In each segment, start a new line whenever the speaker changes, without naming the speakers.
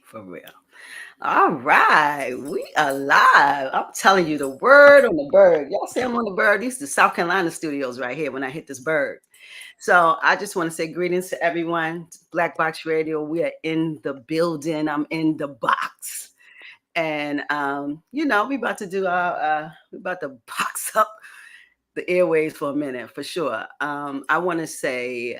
For real. All right, we are live. I'm telling you, the word on the bird. Y'all say I'm on the bird. These are the South Carolina studios right here when I hit this bird. So I just want to say greetings to everyone. Black Box Radio. We are in the building. I'm in the box, and we about to do our. We about to box up the airways for a minute for sure. I want to say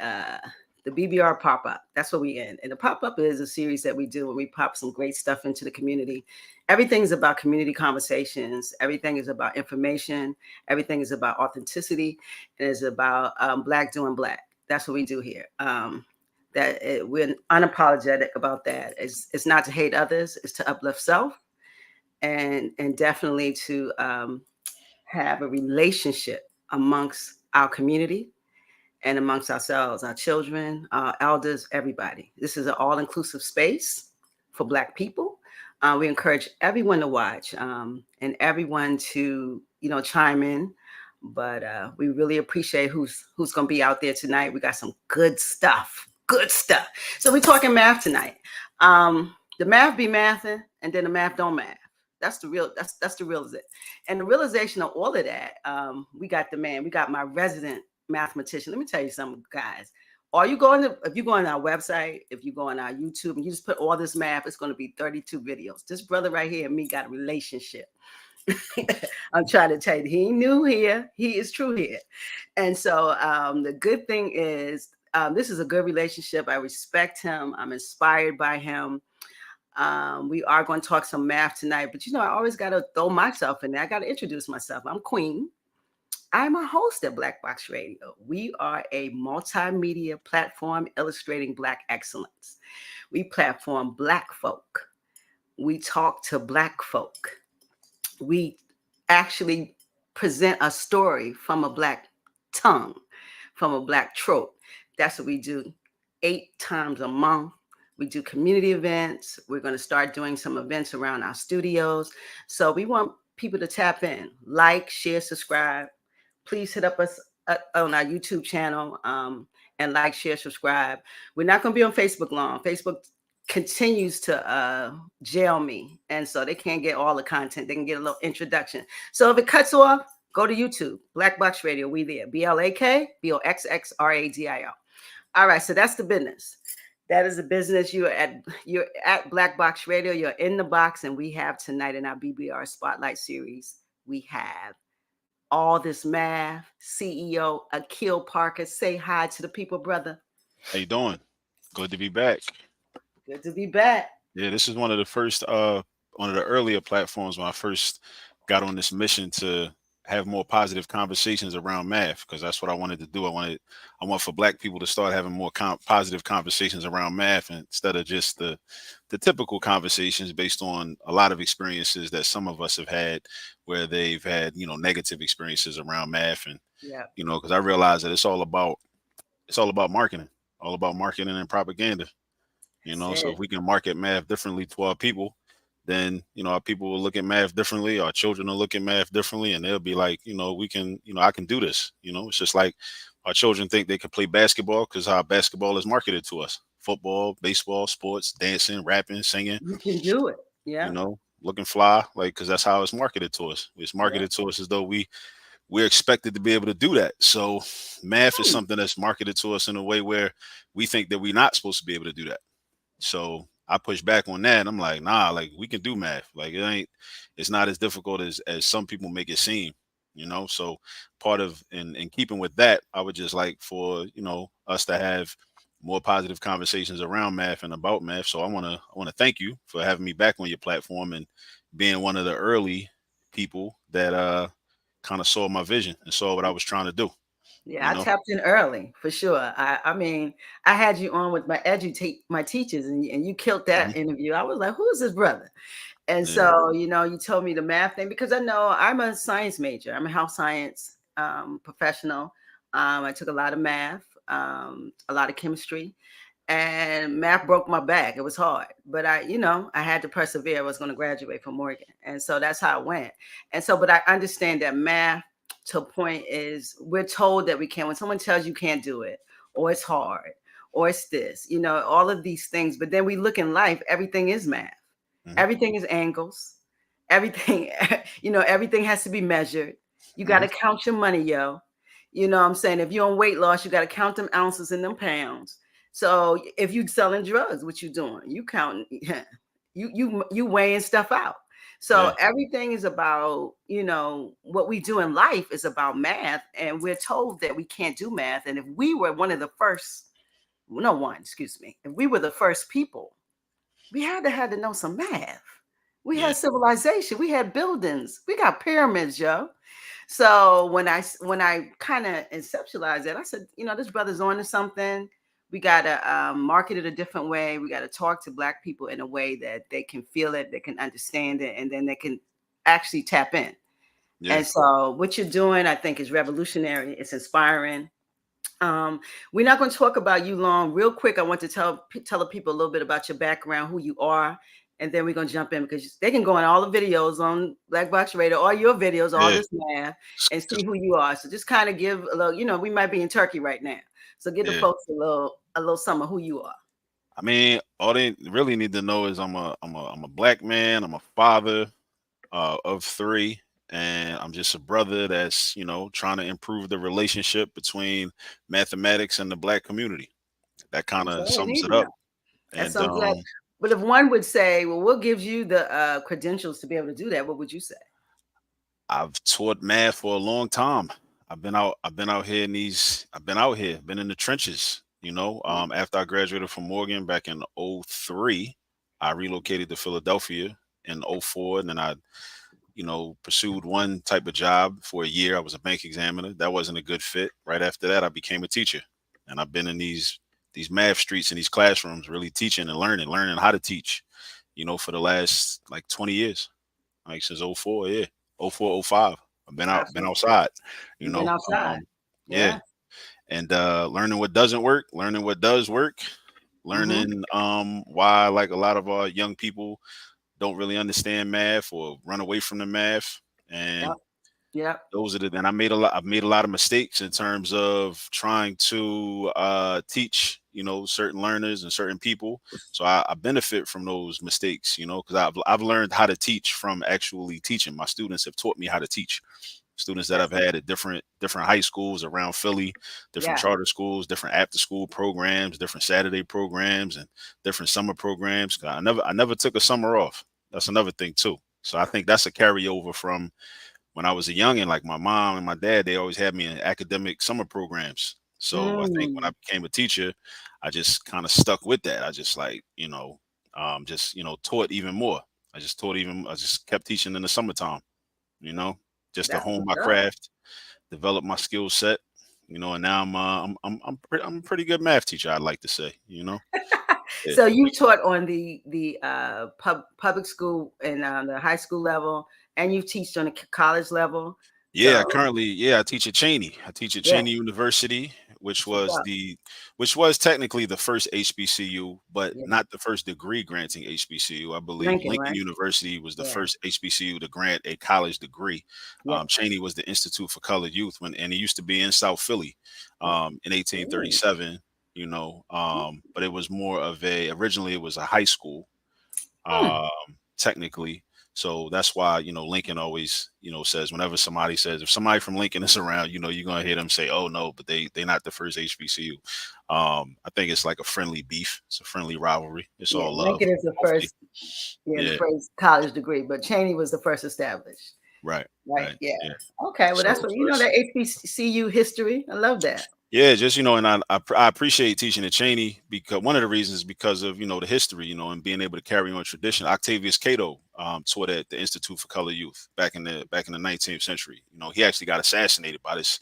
the bbR pop up. That's what we in. And the pop up is a series that we do where we pop some great stuff into the community. Everything's about community conversations. Everything is about information. Everything is about authenticity. And it's about Black doing Black. That's what we do here. We're unapologetic about that. It's not to hate others. It's to uplift self, and definitely to have a relationship amongst our community and amongst ourselves, our children, our elders, everybody. This is an all-inclusive space for Black people. We encourage everyone to watch and everyone to, chime in. But we really appreciate who's going to be out there tonight. We got some good stuff. Good stuff. So we're talking math tonight. The math be mathing, and then the math don't math. That's the realization. And the realization of all of that, we got my resident mathematician. Let me tell you something, guys. If you go on our website, if you go on our YouTube and you just put all this math, it's going to be 32 videos. This brother right here and me got a relationship. I'm trying to tell you, he ain't new here. He is true here. And so the good thing is this is a good relationship. I respect him. I'm inspired by him. We are going to talk some math tonight, but I always got to throw myself in there. I got to introduce myself. I'm Queen. I'm a host at Black Box Radio. We are a multimedia platform illustrating Black excellence. We platform Black folk. We talk to Black folk. We actually present a story from a Black tongue, from a Black trope. That's what we do 8 times a month. We do community events. We're going to start doing some events around our studios. So we want people to tap in, like, share, subscribe. Please hit up us on our YouTube channel and like, share, subscribe. We're not going to be on Facebook long. Facebook continues to jail me. And so they can't get all the content. They can get a little introduction. So if it cuts off, go to YouTube, Black Box Radio. We there. BLAKBOXXRADIO. All right. So that's the business. That is a business. You're at Black Box Radio. You're in the box, and we have tonight in our bbR Spotlight series, we have all this math. CEO Akil Parker, say hi to the people, brother.
How you doing? Good to be back.
Good to be back.
Yeah, this is one of the first, one of the earlier platforms when I first got on this mission to have more positive conversations around math, because that's what I wanted to do. I want for Black people to start having more positive conversations around math instead of just the typical conversations based on a lot of experiences that some of us have had where they've had, negative experiences around math. And, because I realize that it's all about marketing, and propaganda, so if we can market math differently to our people, then our people will look at math differently, our children will look at math differently, and they'll be like, we can, I can do this. It's just like our children think they can play basketball because how basketball is marketed to us: football, baseball, sports, dancing, rapping, singing.
You can do it. Yeah.
Looking fly, like, because that's how it's marketed to us. It's marketed to us as though we're expected to be able to do that. So math is something that's marketed to us in a way where we think that we're not supposed to be able to do that. So I push back on that. I'm like, nah, like, we can do math. Like, it's not as difficult as some people make it seem, So part of, in keeping with that, I would just like for, us to have more positive conversations around math and about math. So I want to thank you for having me back on your platform and being one of the early people that kind of saw my vision and saw what I was trying to do.
Yeah, I tapped in early for sure. I mean, I had you on with my teachers, and you killed that interview. I was like, who is this brother? And so, you told me the math thing because I know I'm a science major. I'm a health science professional. I took a lot of math, a lot of chemistry, and math broke my back. It was hard, but I had to persevere. I was going to graduate from Morgan. And so that's how it went. And so, but I understand that math to a point is we're told that we can. When someone tells you can't do it, or it's hard, or it's this, all of these things. But then we look in life, everything is math.
Hmm.
Everything is angles. Everything, everything has to be measured. You got
Hmm.
to count your money, yo. You know what I'm saying? If you're on weight loss, you got to count them ounces and them pounds. So if you selling drugs, what you doing? You counting, you weighing stuff out. So
Yeah.
everything is about, what we do in life is about math. And we're told that we can't do math. And if we were one of the first, no one, excuse me, if we were the first people, we had to know some math. We
Yeah.
had civilization. We had buildings. We got pyramids, yo. So when I kind of conceptualized it, I said, this brother's on to something. We gotta market it a different way. We gotta talk to Black people in a way that they can feel it, they can understand it, and then they can actually tap in.
Yeah.
And so what you're doing, I think, is revolutionary. It's inspiring. Um, we're not going to talk about you long. Real quick, I want to tell the people a little bit about your background, who you are, and then we're going to jump in because they can go on all the videos on Black Box Radio, all your videos, all
Yeah.
this math, and see
Just,
who you are. So just kind of give a little. We might be in Turkey right now, so give the
yeah.
folks a little some of who you are.
I mean, all they really need to know is I'm a black man. I'm a father of three, and I'm just a brother that's trying to improve the relationship between mathematics and the black community. That kind
That's
of
all they
sums
need
it
to
up.
know. That
And
sums it up. But if one would say, "Well, what gives you the credentials to be able to do that?" What would you say?
I've taught math for a long time. I've been out here in these. I've been out here, been in the trenches. After I graduated from Morgan back in '03, I relocated to Philadelphia in '04, and then I pursued one type of job for a year. I was a bank examiner. That wasn't a good fit. Right after that, I became a teacher, and I've been in these math streets and these classrooms, really teaching and learning how to teach. For the last like 20 years, like since '04, yeah, '04, '05. I've been
Absolutely.
outside. You
You've been
know,
outside.
yeah,
Yeah.
and learning what doesn't work, learning what does work,
Mm-hmm.
learning why like a lot of our young people don't really understand math or run away from the math.
Yep.
And
Yep.
those are the and I've made a lot of mistakes in terms of trying to teach certain learners and certain people. So I benefit from those mistakes, because I've learned how to teach from actually teaching. My students have taught me how to teach. Students that I've
That's
had at different high schools around Philly, different
yeah.
charter schools, different after school programs, different Saturday programs, and different summer programs. I never took a summer off. That's another thing too. So I think that's a carryover from when I was a youngin'. Like my mom and my dad, they always had me in academic summer programs. So I think when
Mm,
I became a teacher, I just kind of stuck with that. I just just taught even more. I just kept teaching in the summertime, you know, just to
that's
hone
what's
my
up.
craft, develop my skill set, and now I'm a pretty good math teacher, I'd like to say. Yeah.
So you taught on the public school and the high school level, and you teach on the college level.
Yeah,
So
I teach at Cheney. I teach at
yeah,
Cheney University, which
that's what's
was
up.
technically the first HBCU, but
Yeah,
not the first degree granting HBCU. I believe
Lincoln,
Lincoln
right?
University was the
Yeah,
first HBCU to grant a college degree.
yeah,
Cheney was the Institute for Colored Youth and it used to be in South Philly,
yeah.
in
Ooh.
1837. But it was more of originally it was a high school,
Hmm.
technically. So that's why, Lincoln always, says whenever somebody says if somebody from Lincoln is around, you're gonna hear them say, "Oh no," but they not the first HBCU. I think it's like a friendly beef. It's a friendly rivalry. It's
Yeah,
all love,
Lincoln is the
hopefully.
first. Yeah, the
Yeah,
first college degree, but Cheney was the first established.
right,
Right.
right.
Yeah.
Yeah.
Okay. Well, that's
So,
what
so it's
that HBCU history. I love that.
Yeah, just and I appreciate teaching at Cheney because one of the reasons is because of the history, and being able to carry on tradition. Octavius Cato taught at the Institute for Colored Youth back in the 19th century. He actually got assassinated by this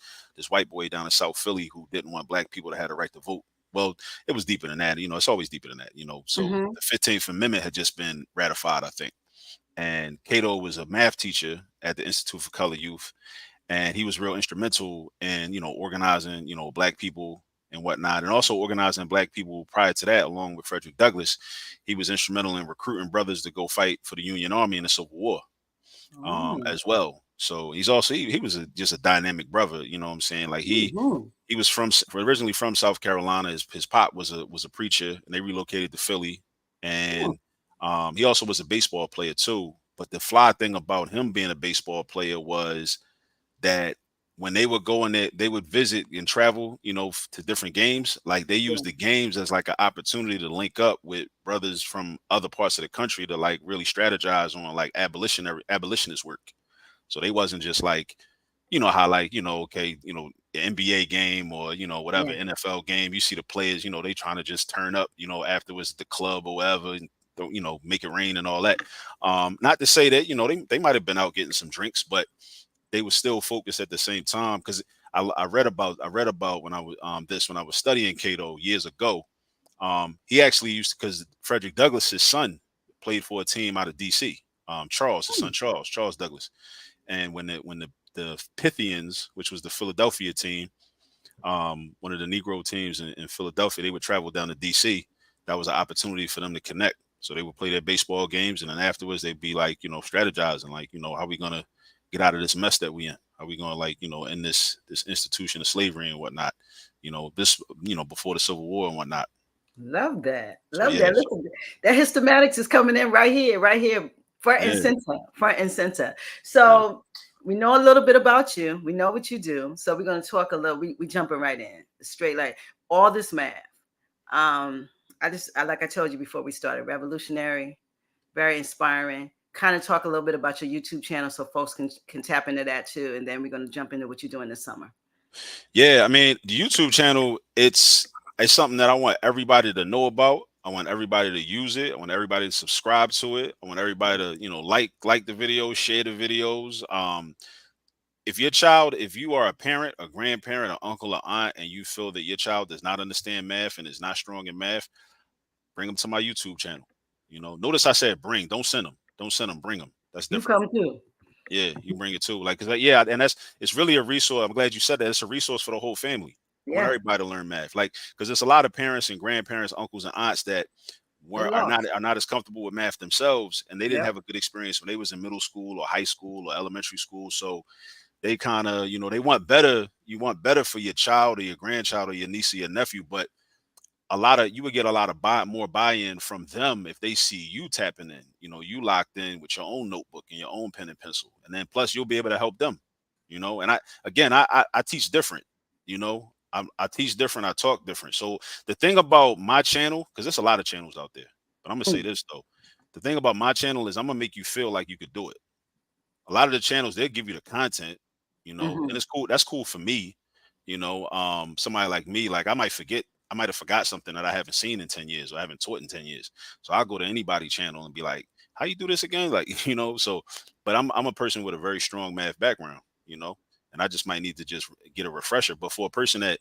white boy down in South Philly who didn't want black people to have the right to vote. Well, it was deeper than that. It's always deeper than that. So
Hmm.
the 15th Amendment had just been ratified, I think, and Cato was a math teacher at the Institute for Colored Youth, and he was real instrumental in organizing black people and whatnot, and also organizing black people prior to that along with Frederick Douglass. He was instrumental in recruiting brothers to go fight for the Union Army in the Civil War,
Mm.
as well. So he's also he was just a dynamic brother, what I'm saying, like he
Mhm.
he was originally from South Carolina. His pop was a preacher, and they relocated to Philly.
Hmm.
And he also was a baseball player too. But the fly thing about him being a baseball player was that when they would go in there, they would visit and travel, to different games. Like they
Yeah.
use the games as like an opportunity to link up with brothers from other parts of the country to like really strategize on like abolitionist work. So they wasn't just like, how like, okay, the NBA game or, whatever
Yeah.
NFL game, you see the players, they trying to just turn up, afterwards at the club or whatever, and make it rain and all that. Not to say that, they might have been out getting some drinks, but they were still focused at the same time. Because I read about when I was when I was studying Cato years ago. He actually used to, because Frederick Douglass's son played for a team out of DC. Charles, his
Hmm.
son Charles Douglas. And when the Pythians, which was the Philadelphia team, one of the Negro teams in Philadelphia, they would travel down to DC. That was an opportunity for them to connect. So they would play their baseball games, and then afterwards they'd be like, strategizing, like, how we gonna get out of this mess that we in? How we gonna, like, end this institution of slavery and whatnot? This, before the Civil War and whatnot.
Love that.
So
Love
yeah,
that. Listen, that Histematics is coming in right here, front and
yeah,
center, front and center.
yeah.
So we know a little bit about you. We know what you do. So we're going to talk a little. We jumping right in, straight like all this math. Um, I like I told you before we started, revolutionary, very inspiring. Kind of talk a little bit about your YouTube channel so folks can tap into that too, and then we're going to jump into what you're doing this summer.
Yeah, I mean, the YouTube channel, it's something that I want everybody to know about. I want everybody to use it. I want everybody to subscribe to it. I want everybody to, like the videos, share the videos. If you are a parent, a grandparent, an uncle, or aunt, and you feel that your child does not understand math and is not strong in math, bring them to my YouTube channel. Notice I said bring, don't send them. Don't send them, bring them. That's
You
different.
come too.
Yeah, you bring it too. Like, 'cause, like, yeah, and it's really a resource. I'm glad you said that. It's a resource for the whole family. I want
Yeah,
everybody to learn math. Like, because there's a lot of parents and grandparents, uncles and aunts that
they
were
lost.
are not as comfortable with math themselves, and they didn't
Yep.
have a good experience when they was in middle school or high school or elementary school. So they kind of, they want better. You want better for your child or your grandchild or your niece or your nephew, but you would get a lot of more buy-in from them if they see you tapping in, you locked in with your own notebook and your own pen and pencil, and then plus you'll be able to help them. And I teach different. I teach different, I talk different. So the thing about my channel, because there's a lot of channels out there, but I'm gonna say this though, the thing about my channel is I'm gonna make you feel like you could do it. A lot of the channels, they'll give you the content,
Mm-hmm.
and it's cool. That's cool for me. Somebody like me, like I might have forgot something that I haven't seen in 10 years or I haven't taught in 10 years. So I'll go to anybody's channel and be like, how you do this again? Like, so, but I'm a person with a very strong math background, and I just might need to just get a refresher. But for a person that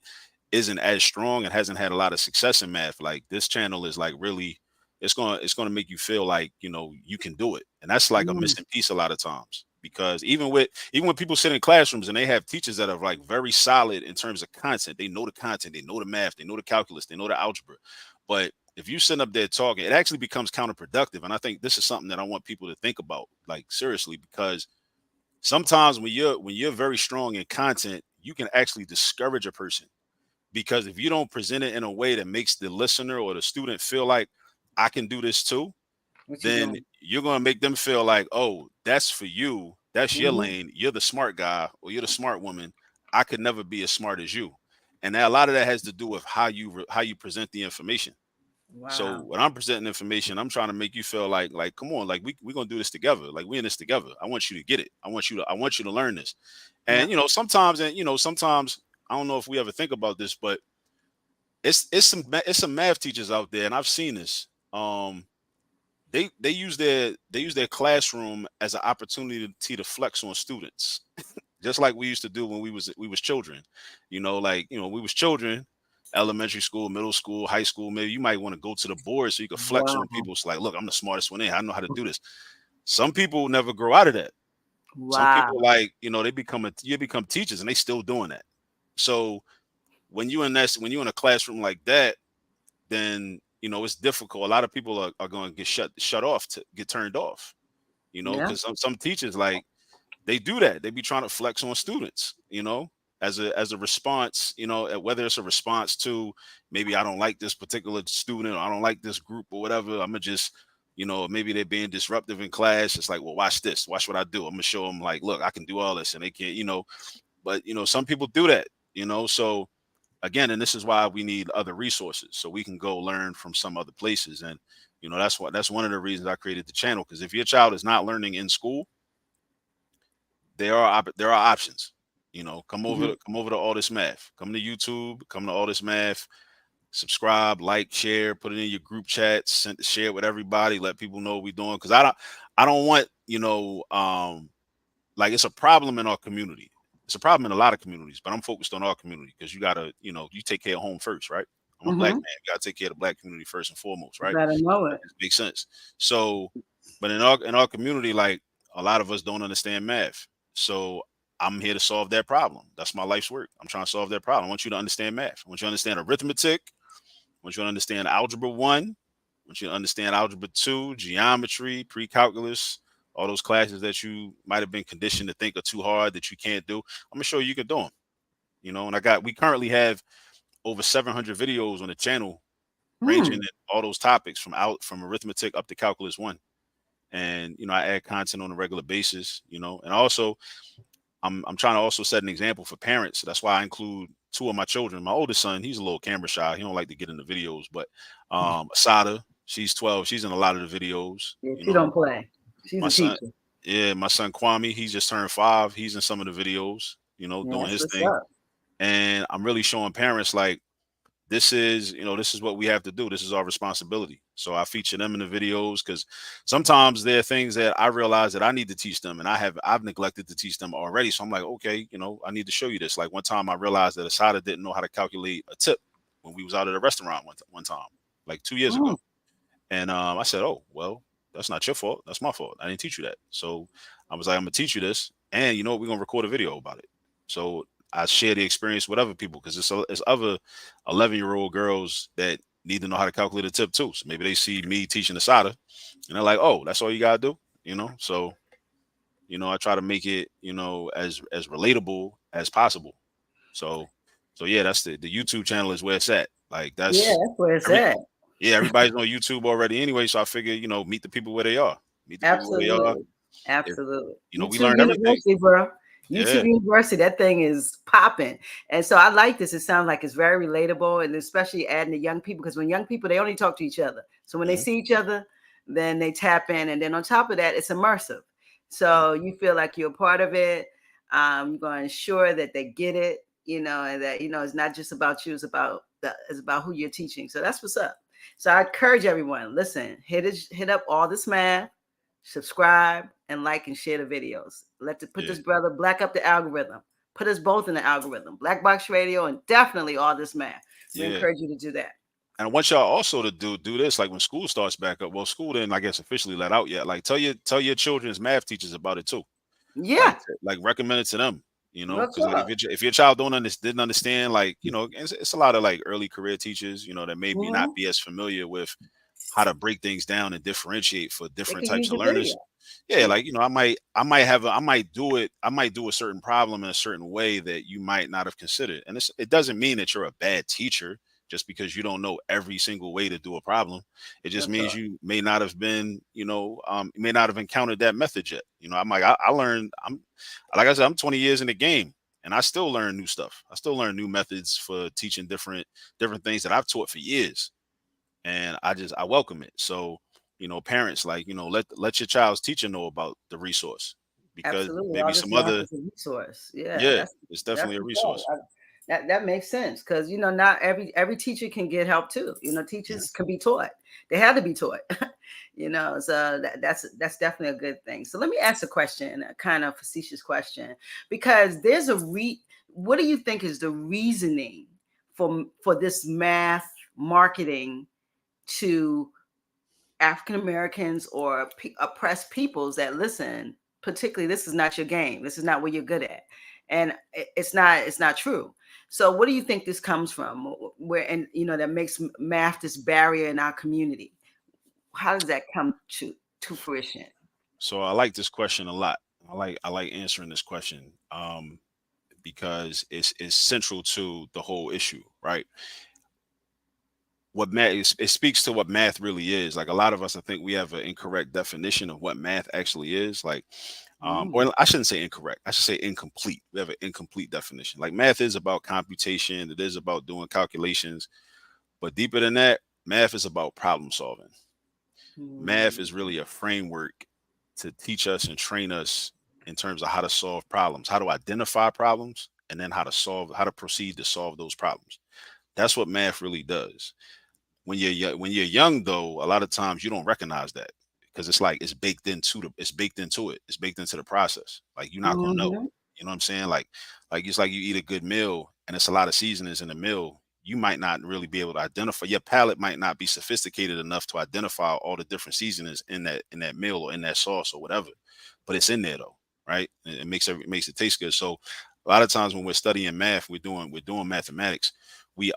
isn't as strong and hasn't had a lot of success in math, like this channel is like really, it's gonna make you feel like you can do it, and that's like a
Mm.
missing piece a lot of times. Because even when people sit in classrooms and they have teachers that are like very solid in terms of content, they know the math, they know the calculus, they know the algebra, but if you sit up there talking, it actually becomes counterproductive. And I think this is something that I want people to think about, like seriously, because sometimes when you're very strong in content, you can actually discourage a person, because if you don't present it in a way that makes the listener or the student feel like I can do this too,
What you
then
doing?
you're going to make them feel like, oh, that's for you. That's your
Mm-hmm.
lane. You're the smart guy or you're the smart woman. I could never be as smart as you. And a lot of that has to do with how you present the information. So
Wow.
when I'm presenting information, I'm trying to make you feel like come on, like we're going to do this together. Like we in this together. I want you to get it. I want you to learn this.
Yeah.
And sometimes I don't know if we ever think about this, but it's some math teachers out there, and I've seen this. They use their classroom as an opportunity to flex on students, just like we used to do when we was children. We was children, elementary school, middle school, high school. Maybe you might want to go to the board so you could flex
Wow.
on people. It's like, look, I'm the smartest one in. I know how to do this. Some people never grow out of that. Some
Wow.
people, like, you become teachers and they still doing that. So when you're in a classroom like that, then it's difficult. A lot of people are going to get shut off, to get turned off.
Yeah.
Because some teachers, like, they do that. They be trying to flex on students. as a response, whether it's a response to maybe I don't like this particular student or I don't like this group or whatever. I'm gonna just, maybe they're being disruptive in class. It's like, well, watch this, watch what I do. I'm gonna show them like, look, I can do all this, and they can't, But some people do that, So again, and this is why we need other resources so we can go learn from some other places. And that's one of the reasons I created the channel, because if your child is not learning in school, there are options.
Mhm.
Come over to All This Math. Come to YouTube. Come to All This Math. Subscribe, like, share, put it in your group chats, share it with everybody. Let people know what we're doing, because I don't want like, it's a problem in our community. It's a problem in a lot of communities, but I'm focused on our community because you gotta, you take care of home first, right? I'm a black
Mhm.
man. You gotta take care of the black community first and foremost,
You
right?
better know
That
it.
just makes sense. So, but in our community, like, a lot of us don't understand math. So I'm here to solve that problem. That's my life's work. I'm trying to solve that problem. I want you to understand math. I want you to understand arithmetic. I want you to understand algebra 1. I want you to understand algebra 2, geometry, pre-calculus, all those classes that you might have been conditioned to think are too hard that you can't do. I'm gonna show you can do them. And we currently have over 700 videos on the channel ranging in
Hmm.
all those topics from arithmetic up to calculus 1. And I add content on a regular basis, and also I'm trying to also set an example for parents. That's why I include two of my children. My oldest son, he's a little camera shy. He don't like to get in the videos, but Asada, she's 12. She's in a lot of the videos.
Yeah, she don't play. She's
My
a
son,
teacher.
yeah, my son Kwame, he's just turned 5. He's in some of the videos,
Yeah,
doing
that's
his
what's
thing.
up.
And I'm really showing parents, like, this is what we have to do. This is our responsibility. So I feature them in the videos, because sometimes there are things that I realize that I need to teach them, and I've neglected to teach them already. So I'm like, okay, I need to show you this. Like, one time I realized that Asada didn't know how to calculate a tip when we was out at a restaurant one time, like 2 years ago.
Mm.
And I said, oh, well, that's not your fault. That's my fault. I didn't teach you that. So I was like, I'm gonna teach you this, and you know what? We're gonna record a video about it. So I share the experience with other people, because it's other 11-year-old girls that need to know how to calculate a tip too. So maybe they see me teaching the SATA, and they're like, oh, that's all you gotta do. So I try to make it as relatable as possible. So yeah, that's the YouTube channel is where it's at. Like,
Yeah,
that's
that's where it's
every
at.
yeah, everybody's on YouTube already anyway. So I figure, meet the people where they are. Meet the people where they are.
Absolutely.
If
Absolutely.
we
YouTube
learn everything.
University, bro. YouTube
Yeah.
University, that thing is popping. And so I like this. It sounds like it's very relatable, and especially adding the young people, because when young people, they only talk to each other. So when they
Hmm.
see each other, then they tap in. And then on top of that, it's immersive.
Hmm.
So you feel like you're a part of it. You're going to ensure that they get it, and that, it's not just about you, it's about who you're teaching. So that's what's up. So I encourage everyone, listen, hit up All This Math, subscribe, and like and share the videos. Put
Yeah.
this brother Black up the algorithm. Put us both in the algorithm. Black Box Radio and definitely All This Math. We
Yeah.
encourage you to do that.
And I want y'all also to do this, like, when school starts back up. Well, school didn't, I guess, officially let out yet. Like, tell your children's math teachers about it too.
Yeah,
Like recommend it to them.
real
Because, like,
talk.
if your child didn't understand, like, it's a lot of, like, early career teachers, that maybe not
Mhm.
be as familiar with how to break things down and differentiate for
They
different
can
types
use
of
the video.
learners. Yeah,
Yeah,
like, I might do a certain problem in a certain way that you might not have considered. And it doesn't mean that you're a bad teacher just because you don't know every single way to do a problem. It just
real
means
talk.
you may not have been, you may not have encountered that method yet. I'm like, I learned, like I said, I'm 20 years in the game, and I still learn new stuff. I still learn new methods for teaching different things that I've taught for years, and I welcome it. So, parents, like, let your child's teacher know about the resource, because
Absolutely.
maybe
All This
some
Math
other.
is a resource. Yeah,
Yeah,
that's
it's
that's
definitely a
what's up.
resource.
That makes sense, because not every teacher can get help too.
Mhm.
Teachers can be taught. They have to be taught. So that's definitely a good thing. So let me ask a question, a kind of facetious question, because there's what do you think is the reasoning for this math marketing to African Americans or oppressed peoples that listen? Particularly, this is not your game. This is not what you're good at, and it's not true. So, what do you think this comes from? Where, and that makes math this barrier in our community? How does that come to fruition?
So I like this question a lot. I like answering this question. because it's central to the whole issue, right? What math is, it speaks to what math really is. Like a lot of us, I think we have an incorrect definition of what math actually is. Like,
Mm.
or I shouldn't say incorrect. I should say incomplete. We have an incomplete definition. Like math is about computation. It is about doing calculations, but deeper than that, math is about problem solving. Math is
Mm.
really a framework to teach us and train us in terms of how to solve problems, how to identify problems, and then how to proceed to solve those problems. That's what math really does. When you're young though, a lot of times you don't recognize that because it's like it's baked into it. It's baked into the process. Like you're not gonna know.
Mhm.
You know what I'm saying? Like it's like you eat a good meal and it's a lot of seasonings in the meal. You might not really be able to identify. Your palate might not be sophisticated enough to identify all the different seasonings in that meal or in that sauce or whatever. But it's in there though, right? And it makes it taste good. So a lot of times when we're studying math, we're doing mathematics. We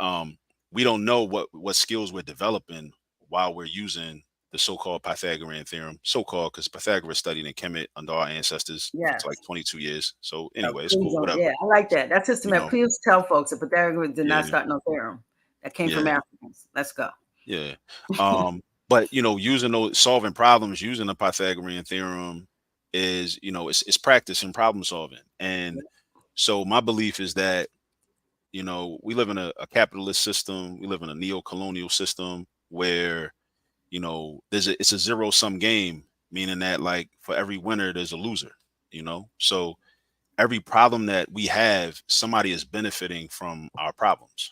we don't know what skills we're developing while we're using the so-called Pythagorean theorem. So-called because Pythagoras studied in Kemet under our ancestors for like
Yes.
22 years. So
So
anyway, it's
please
cool,
don't.
whatever.
Yeah, I like that. That's
You
systematic.
know,
Please tell folks that Pythagoras did not
yeah,
start no theorem. That came from
yeah,
Africans. Let's go.
yeah. But using those solving problems using the Pythagorean theorem is, it's practice in problem solving. And so my belief is that, we live in a capitalist system, we live in a neo-colonial system where it's a zero sum game, meaning that like for every winner there's a loser, so every problem that we have, somebody is benefiting from our problems.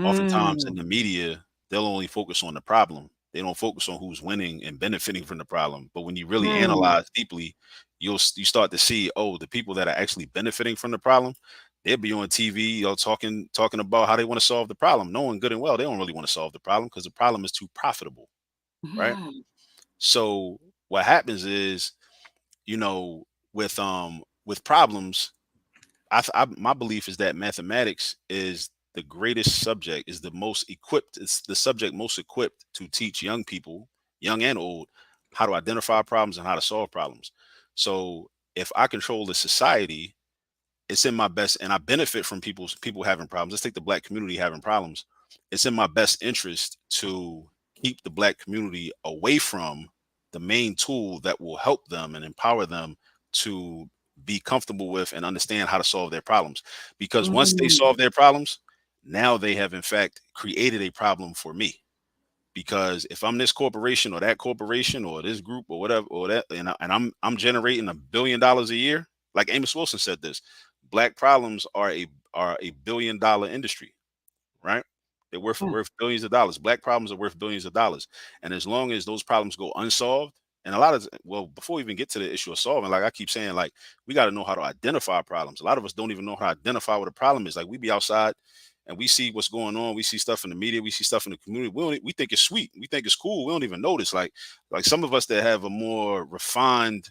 Oftentimes in
Mm.
the media, they'll only focus on the problem. They don't focus on who's winning and benefiting from the problem. But when you really
Mm.
analyze deeply, you start to see, oh, the people that are actually benefiting from the problem, they'll be on TV, talking about how they want to solve the problem, knowing good and well they don't really want to solve the problem because the problem is too profitable, right?
Mm.
So what happens is, with problems, my belief is that mathematics is the greatest subject, is the most equipped, it's the subject most equipped to teach young people, young and old, how to identify problems and how to solve problems. So if I control the society, it's in my best, and I benefit from people having problems. Let's take the black community having problems. It's in my best interest to keep the black community away from the main tool that will help them and empower them to be comfortable with and understand how to solve their problems. Because once they
Mm.
solve their problems, now they have in fact created a problem for me. Because if I'm this corporation or that corporation or this group or whatever or that, and I'm generating $1 billion a year, like Amos Wilson said this, black problems are a $1 billion industry, right? They're
Mm.
worth billions of dollars. Black problems are worth billions of dollars, and as long as those problems go unsolved, and a lot of well, before we even get to the issue of solving, like I keep saying, like we got to know how to identify problems. A lot of us don't even know how to identify what a problem is. Like we be outside and we see what's going on. We see stuff in the media. We see stuff in the community. We think it's sweet. We think it's cool. We don't even notice. Like some of us that have a more refined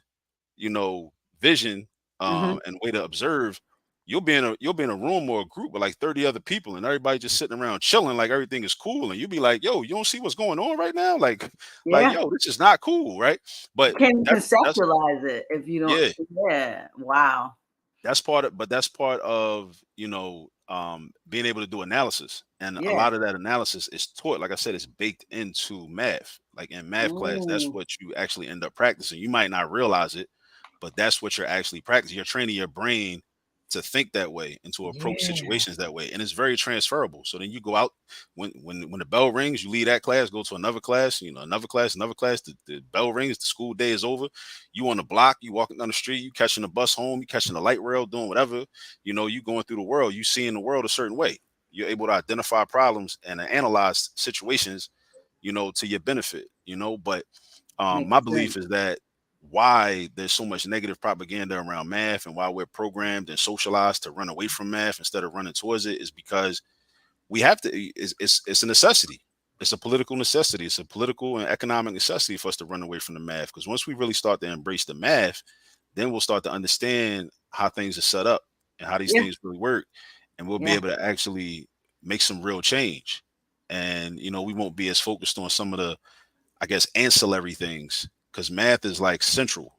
you know, vision
Mhm.
and way to observe, you'll be in a room or a group with like 30 other people and everybody just sitting around chilling like everything is cool. And you'll be like, yo, you don't see what's going on right now? Like,
Yeah.
yo, this is not cool, right?
You
But
can't even
that's
conceptualize it if you don't.
yeah,
Yeah. Wow.
that's part of being able to do analysis, and a
Yeah.
lot of that analysis is taught, like I said, it's baked into math. Like in math class, that's
Mm.
what you actually end up practicing. You might not realize it, but that's what you're actually practicing. You're training your brain to think that way and to approach
Yeah.
situations that way, and it's very transferable. So then you go out, when the bell rings, you leave that class, go to another class, another class, the bell rings, the school day is over, you on the block, you walking down the street, you catching the bus home, you catching the light rail, doing whatever, you going through the world, you seeing the world a certain way. You're able to identify problems and analyze situations, to your benefit, but my
Makes
belief
sense.
is that why there's so much negative propaganda around math and why we're programmed and socialized to run away from math instead of running towards it is because we have to, it's a necessity. It's a political necessity. It's a political and economic necessity for us to run away from the math. Because once we really start to embrace the math, then we'll start to understand how things are set up and how these
Yeah.
things really work. And we'll be
Yeah.
able to actually make some real change. And, we won't be as focused on some of the, I guess, ancillary things because math is like central.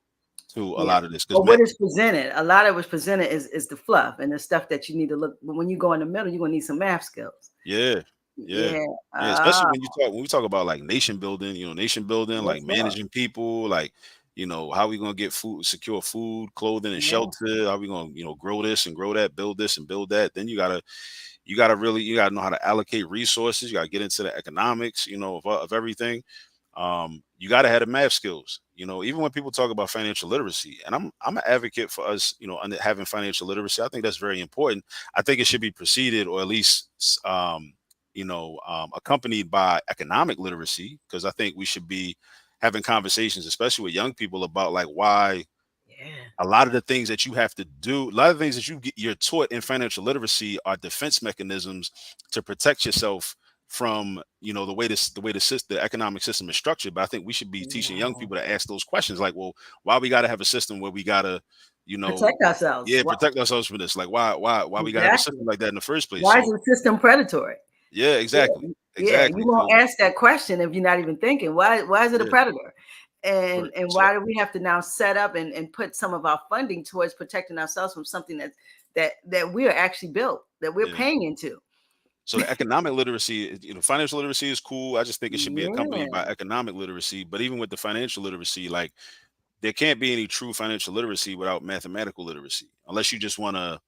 to a
Yeah.
lot of this because
But what is presented, a lot of what's presented is the fluff and the stuff that you need to look. But when you go in the middle, you're gonna need some math skills.
yeah, yeah,
Yeah.
yeah. Especially
Ah,
when we talk about like nation building, nation building, like
yes, sir.
managing people, like how we gonna get food, secure food, clothing, and
Yeah.
shelter. How we gonna grow this and grow that, build this and build that. Then you gotta know how to allocate resources. You gotta get into the economics, of everything. You gotta have the math skills. Even when people talk about financial literacy, and I'm an advocate for us, having financial literacy. I think that's very important. I think it should be preceded or at least accompanied by economic literacy, because I think we should be having conversations, especially with young people, about like why
Yeah.
a lot of the things that you have to do, a lot of things that you're taught in financial literacy are defense mechanisms to protect yourself from the economic system is structured. But I think we should be teaching young
Yeah.
people to ask those questions, like, well, why we got to have a system where we got to, you know,
Protect ourselves.
yeah,
What
protect ourselves from this. Like, why we got to have a
exactly?
system like that in the first place?
Why is
So
the system predatory?
yeah,
Yeah,
exactly,
yeah, you
exactly.
won't
So
ask that question if you're not even thinking. Why is it a
yeah,
predator? And
correct.
and
So
why do we have to now set up and put some of our funding towards protecting ourselves from something that we are actually built, that we're
yeah.
paying into?
So the economic literacy, financial literacy is cool. I just think it should be accompanied by
Yeah,
economic literacy. But even with the financial literacy, like there can't be any true financial literacy without mathematical literacy, unless you just want to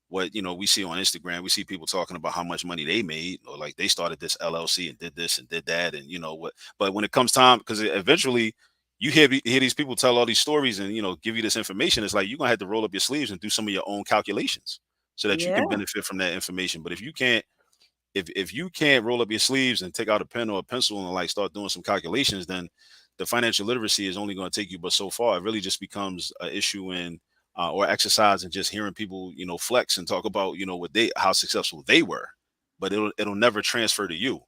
what we see on Instagram. We see people talking about how much money they made, or like they started this LLC and did this and did that, and what. But when it comes time, because eventually you hear these people tell all these stories and give you this information, it's like you're gonna have to roll up your sleeves and do some of your own calculations so that you
yeah,
can benefit from that information. But if you can't roll up your sleeves and take out a pen or a pencil and like start doing some calculations, then the financial literacy is only going to take you but so far. It really just becomes an issue in or exercise and just hearing people flex and talk about what they how successful they were, but it'll never transfer to you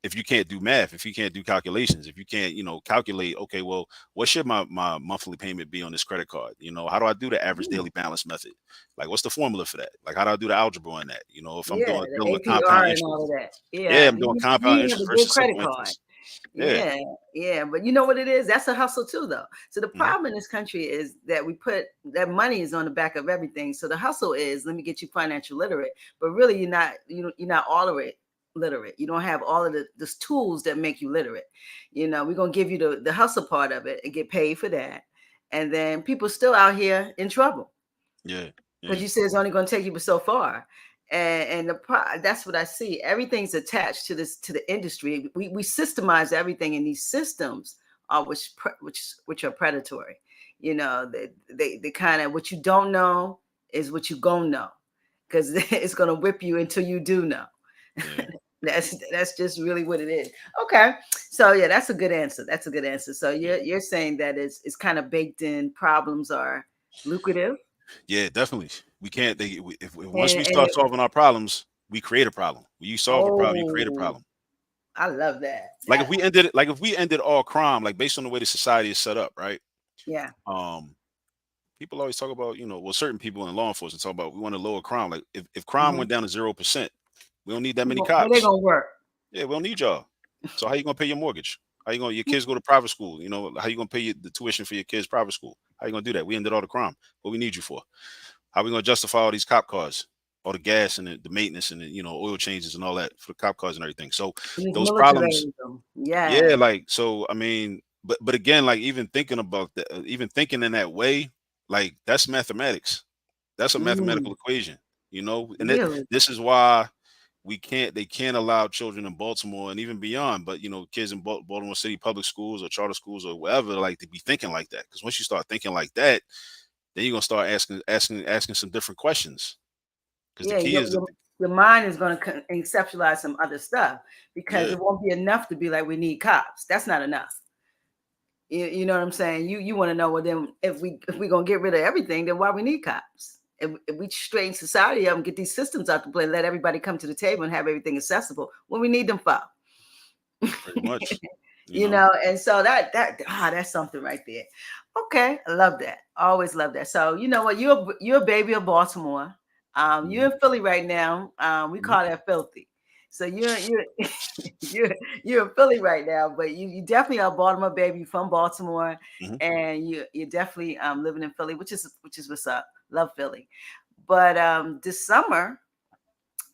if you can't do math, if you can't do calculations, if you can't calculate. Okay, well, what should my monthly payment be on this credit card? How do I do the average
mm,
daily balance method? Like, what's the formula for that? Like, how do I do the algebra on that? If I'm
yeah,
doing
the
dealing with compound
APR and all of
interest.
that.
Yeah,
Yeah,
I'm doing
you
compound
need to have
interest
a good
versus
credit
simple
card.
interest. Yeah.
Yeah, yeah, but you know what it is? That's a hustle too, though. So the
Hmm.
problem in this country is that we put that money is on the back of everything. So the hustle is let me get you financial literate, but really you're not all of it literate. You don't have all of the tools that make you literate. We're gonna give you the hustle part of it and get paid for that, and then people still out here in trouble
Yeah.
because
Yeah.
you said it's only going to take you so far. That's what I see. Everything's attached to the industry. We systemize everything, and these systems are which are predatory. They kind of what you don't know is what you gonna know because it's gonna whip you until you do know.
Yeah.
That's just really what it is. Okay, so yeah, that's a good answer. That's a good answer. So
Yeah.
you're saying that it's kind of baked in. Problems are lucrative
Yeah. Definitely. We can't. If once we
and
start solving our problems, we create a problem. When you solve a problem, you create a
oh,
problem.
I love that.
Like if we ended all crime, like based on the way the society is set up, right?
Yeah.
Um, People always talk about, well, certain people in law enforcement talk about we want to lower crime. Like if crime
Mhm.
went down to 0%, we don't need that many
Where they
cops.
gonna work?
Yeah, we don't need y'all. So how you gonna pay your mortgage? How you gonna your kids go to private school? How you gonna pay the tuition for your kids' private school? How you gonna do that? We ended all the crime. What we need you for? How we gonna justify all these cop cars, all the gas and the maintenance and the oil changes and all that for the cop cars and everything? So
And it's
those problems,
militarism. Yeah.
yeah, like so. I mean, but again, like even thinking about that, even thinking in that way, like that's mathematics. That's a mathematical
Mm,
equation, and
really?
this is why they can't allow children in Baltimore and even beyond, but kids in Baltimore City public schools or charter schools or wherever, like to be thinking like that. Because once you start thinking like that, then you're gonna start asking some different questions. Because the
Yeah.
key is that,
Your mind is gonna conceptualize some other stuff because
yeah,
it won't be enough to be like we need cops. That's not enough. You know what I'm saying? You want to know, well, then if we gonna get rid of everything, then why we need cops? If we straighten society up and get these systems out to play, let everybody come to the table and have everything accessible, what we need them for?
pretty much,
And so that's something right there. Okay, I love that. Always love that. So you know what? You're a baby of Baltimore. You're
Mhm,
in Philly right now. We
mhm,
call that filthy. So you're you're in Philly right now, but you definitely are a Baltimore baby from Baltimore,
Mhm.
and you're definitely living in Philly, which is what's up. Love Philly, but this summer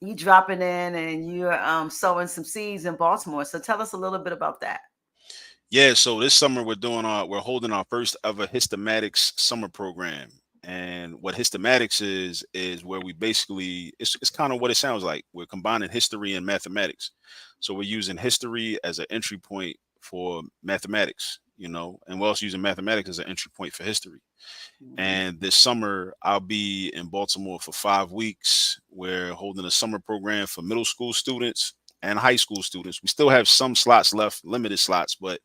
you dropping in and you're sowing some seeds in Baltimore. So tell us a little bit about that.
Yeah, so this summer we're holding our first ever Histematics summer program. And what Histematics is where we basically it's kind of what it sounds like. We're combining history and mathematics. So we're using history as an entry point for mathematics, and we're also using mathematics as an entry point for history.
Mhm.
And this summer, I'll be in Baltimore for 5 weeks. We're holding a summer program for middle school students and high school students. We still have some slots left, limited slots, but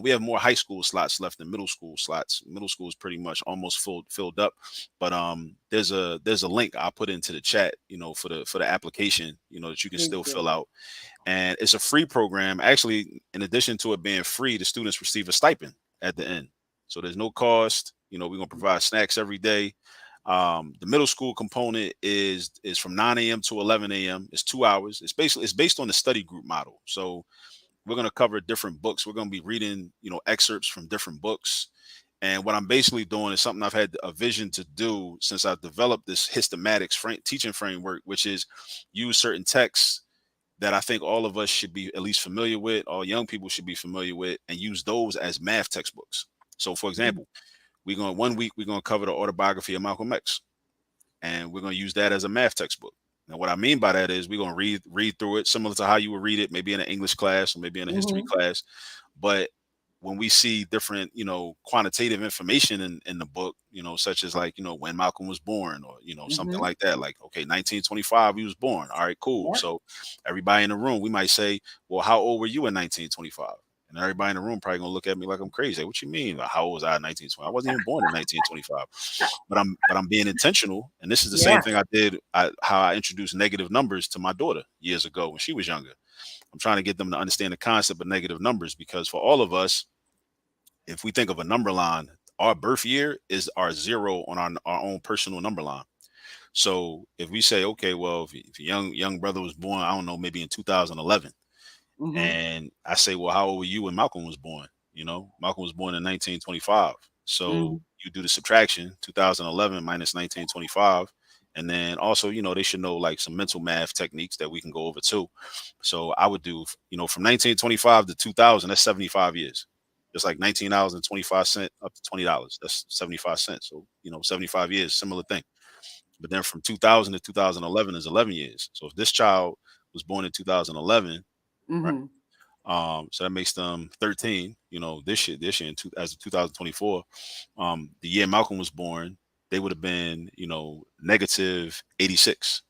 we have more high school slots left than middle school slots. Middle school is pretty much almost filled up. But there's a link I'll put into the chat, for the application, that you can
Please
still
do.
fill out. And it's a free program. Actually, in addition to it being free, the students receive a stipend at the end. So there's no cost. We're gonna provide snacks every day. The middle school component is from 9 a.m. to 11 a.m. It's 2 hours. It's based on the study group model. So we're gonna cover different books. We're gonna be reading, excerpts from different books. And what I'm basically doing is something I've had a vision to do since I developed this Histematics teaching framework, which is use certain texts that I think all of us should be at least familiar with, all young people should be familiar with, and use those as math textbooks. So, for
Mhm.
example, we're gonna cover the autobiography of Malcolm X, and we're gonna use that as a math textbook. Now, what I mean by that is we're gonna read through it, similar to how you would read it, maybe in an English class or maybe in a history
Mhm.
class. But when we see different, quantitative information in the book, such as like, when Malcolm was born or, something
Mhm.
like that, like, okay, 1925, he was born. All right, cool.
Yep.
So everybody in the room, we might say, well, how old were you in 1925? And everybody in the room probably gonna look at me like I'm crazy. What you mean? Like, how old was I in 1920? I wasn't even born in 1925. But I'm being intentional. And this is the same
Yeah.
thing I did, how I introduced negative numbers to my daughter years ago when she was younger. I'm trying to get them to understand the concept of negative numbers because for all of us, if we think of a number line, our birth year is our zero on our own personal number line. So if we say, okay, well, if a young brother was born, I don't know, maybe in 2011,
Mhm.
and I say, well, how old were you when Malcolm was born? Malcolm was born in 1925. So
Mhm.
you do the subtraction, 2011 minus 1925. And then also, they should know like some mental math techniques that we can go over too. So I would do, from 1925 to 2000, that's 75 years. It's like $19 and 25 cents up to $20. That's 75 cents. So, 75 years, similar thing. But then from 2000 to 2011 is 11 years. So if this child was born in 2011, right?
Mhm.
So that makes them 13. This year as of 2024, the year Malcolm was born, they would have been, negative 86.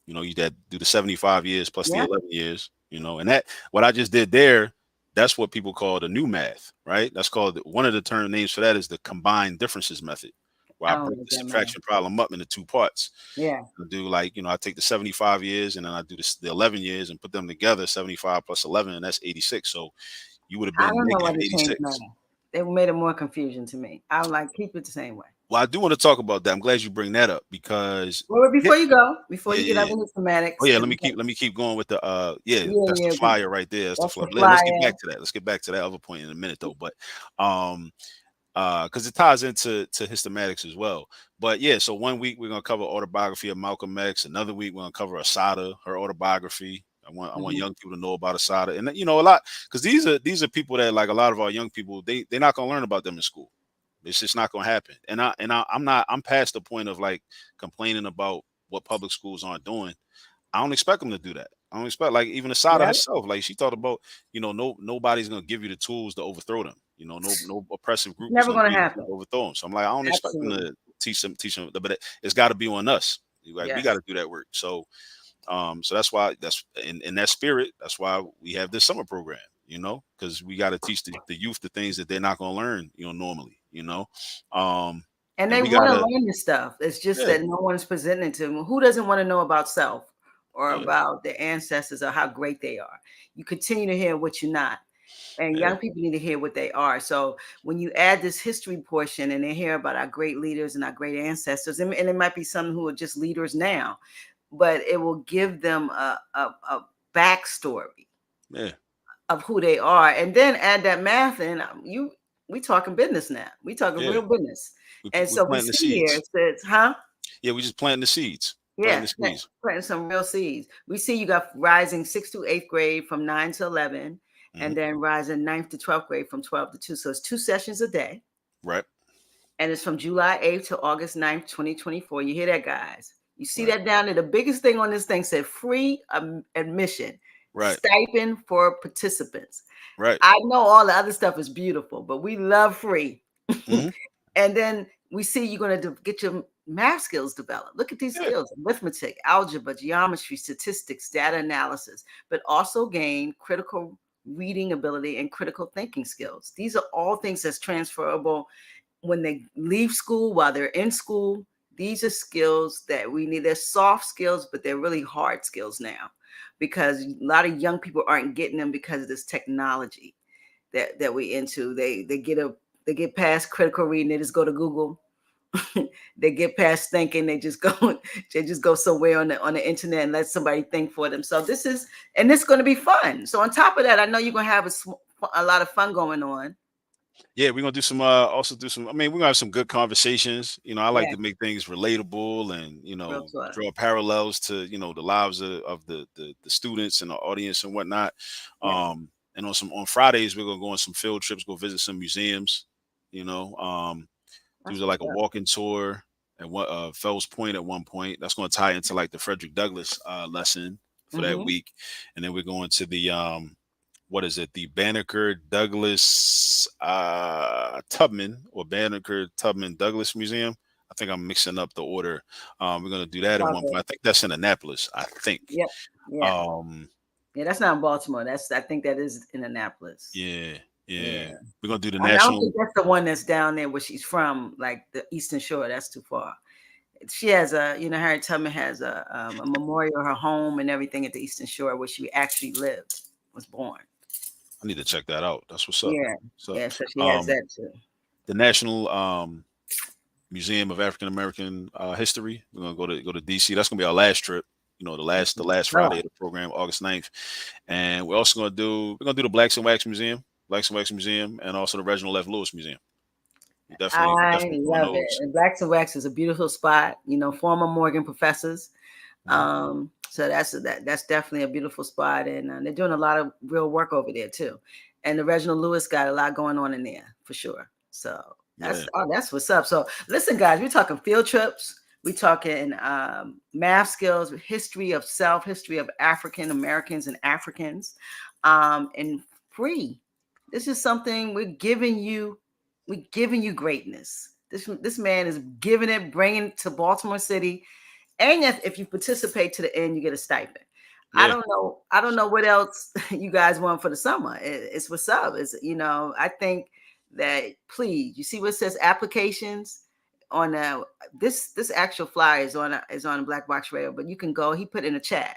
You that do the 75 years plus the
Yeah.
11 years, and that what I just did there, that's what people call the new math, right? That's called one of the term names for that is the combined differences method, where
I
I
don't
break
like
the
that man.
subtraction problem up into two parts.
Yeah.
I do like, I take the 75 years and then I do the 11 years and put them together, 75 plus 11, and that's 86. So you would have
I
been
don't know why
negative
they changed
86.
math. They made it more confusion to me. I'm like, keep it the same way.
Well, I do want to talk about that. I'm glad you bring that up because
Well,
yeah,
before
yeah,
you get
yeah,
out
yeah.
of
Oh
mathematics,
yeah,
because
let me keep going with the yeah,
yeah,
that's the
yeah, 'cause
flyer right there. That's the
that's
flyer.
the
Let's get
flyer.
back to that. Let's get back to that other point in a minute though. But um because it ties into Histematics as well. But yeah, so one week we're gonna cover autobiography of Malcolm X. Another week we're gonna cover Asada, her autobiography. I want
Mhm.
young people to know about Asada, and a lot because these are people that like a lot of our young people they're not gonna learn about them in school. It's just not gonna happen. I'm past the point of like complaining about what public schools aren't doing. I don't expect them to do that. I don't expect like even Asada
Yeah,
herself. Like she thought about, nobody's gonna give you the tools to overthrow them. No oppressive
it's
group is
never
gonna
gonna
give you the tools
happen.
to overthrow them. So I'm like, I don't expect them
Absolutely.
to teach them, but it's got to be on us. Like we got
Yes.
to do that work. So that's why that's in that spirit. That's why we have this summer program. Because we got to teach the youth the things that they're not gonna learn. Normally. Um,
And
and
they
we
want to
gotta,
learn this stuff. It's just
yeah,
that no one's presenting it to them. Who doesn't want to know about self or
yeah,
about their ancestors or how great they are? You continue to hear what you're not. And
yeah,
young people need to hear what they are. So when you add this history portion and they hear about our great leaders and our great ancestors, and it might be some who are just leaders now, but it will give them a backstory
Yeah.
of who they are, and then add that math in. We talking business now. We talking
Yeah.
real business. And
We
so we
planting the
see here
seeds.
it says, huh?
Yeah, we just planting the seeds. Planting
Yeah,
the seeds.
planting some real seeds. We see you got rising 6th to 8th grade from 9 to 11,
Hmm.
and then rising 9th to 12th grade from 12 to 2. So it's 2 sessions a day.
Right.
And it's from July 8th to August 9th, 2024. You hear that, guys? You see
Right.
that down there? The biggest thing on this thing said free admission,
Right.
stipend for participants.
Right.
I know all the other stuff is beautiful, but we love free.
Hmm.
And then we see you're going to get your math skills developed. Look at these
Yeah.
skills: arithmetic, algebra, geometry, statistics, data analysis, but also gain critical reading ability and critical thinking skills. These are all things that's transferable when they leave school, while they're in school. These are skills that we need. They're soft skills, but they're really hard skills now, because a lot of young people aren't getting them because of this technology that we into. They get past critical reading, they just go to Google. They get past thinking, they just go somewhere on the internet and let somebody think for them. So this is, and it's going to be fun. So on top of that, I know you're going to have a lot of fun going on.
Yeah, we're gonna do some also do some, I mean, we're gonna have some good conversations. I like
Yeah,
to make things relatable and,
real talk.
draw parallels to, the lives of the students and the audience and whatnot.
Yeah,
And on Fridays, we're gonna go on some field trips, go visit some museums, do
that's
like
what's
a
up.
walking tour at what Fells Point at one point. That's gonna tie into like the Frederick Douglass lesson for that
Hmm.
week. And then we're going to the what is it? The Banneker Douglas Tubman, or Banneker Tubman Douglas Museum. I think I'm mixing up the order. We're gonna do that at one
Okay.
point. I think that's in Annapolis. I think.
Yep. Yeah.
Um,
Yeah. That's not in Baltimore. I think that is in Annapolis.
yeah, yeah.
Yeah.
We're gonna do the
I don't
national.
think that's the one that's down there where she's from, like the Eastern Shore. That's too far. She has Harriet Tubman has a memorial, her home and everything at the Eastern Shore where she actually lived, was born.
I need to check that out. That's what's up.
Yeah.
So,
Yeah. So she has
um,
that too.
the National Museum of African American History. We're gonna go to DC. That's gonna be our last trip. The last Friday
Oh,
of the program, August 9th. And we're gonna do the Blacks and Wax Museum, and also the Reginald F. Lewis Museum. We're
I
definitely doing
love it.
those.
And Blacks and Wax is a beautiful spot. Former Morgan professors.
Mhm.
So that's definitely a beautiful spot, and they're doing a lot of real work over there too. And the Reginald Lewis got a lot going on in there for sure. So
Yeah,
that's what's up. So listen, guys, we're talking field trips. We're talking math skills, history of self, history of African Americans and Africans, and free. This is something we're giving you. We're giving you greatness. This man is giving it, bringing it to Baltimore City, and if you participate to the end, you get a stipend. I
yeah,
don't know. I don't know what else you guys want for the summer. It's what's up. I think that, please, you see what it says applications on this actual flyer is on Black Box Radio, but you can go. He put in a chat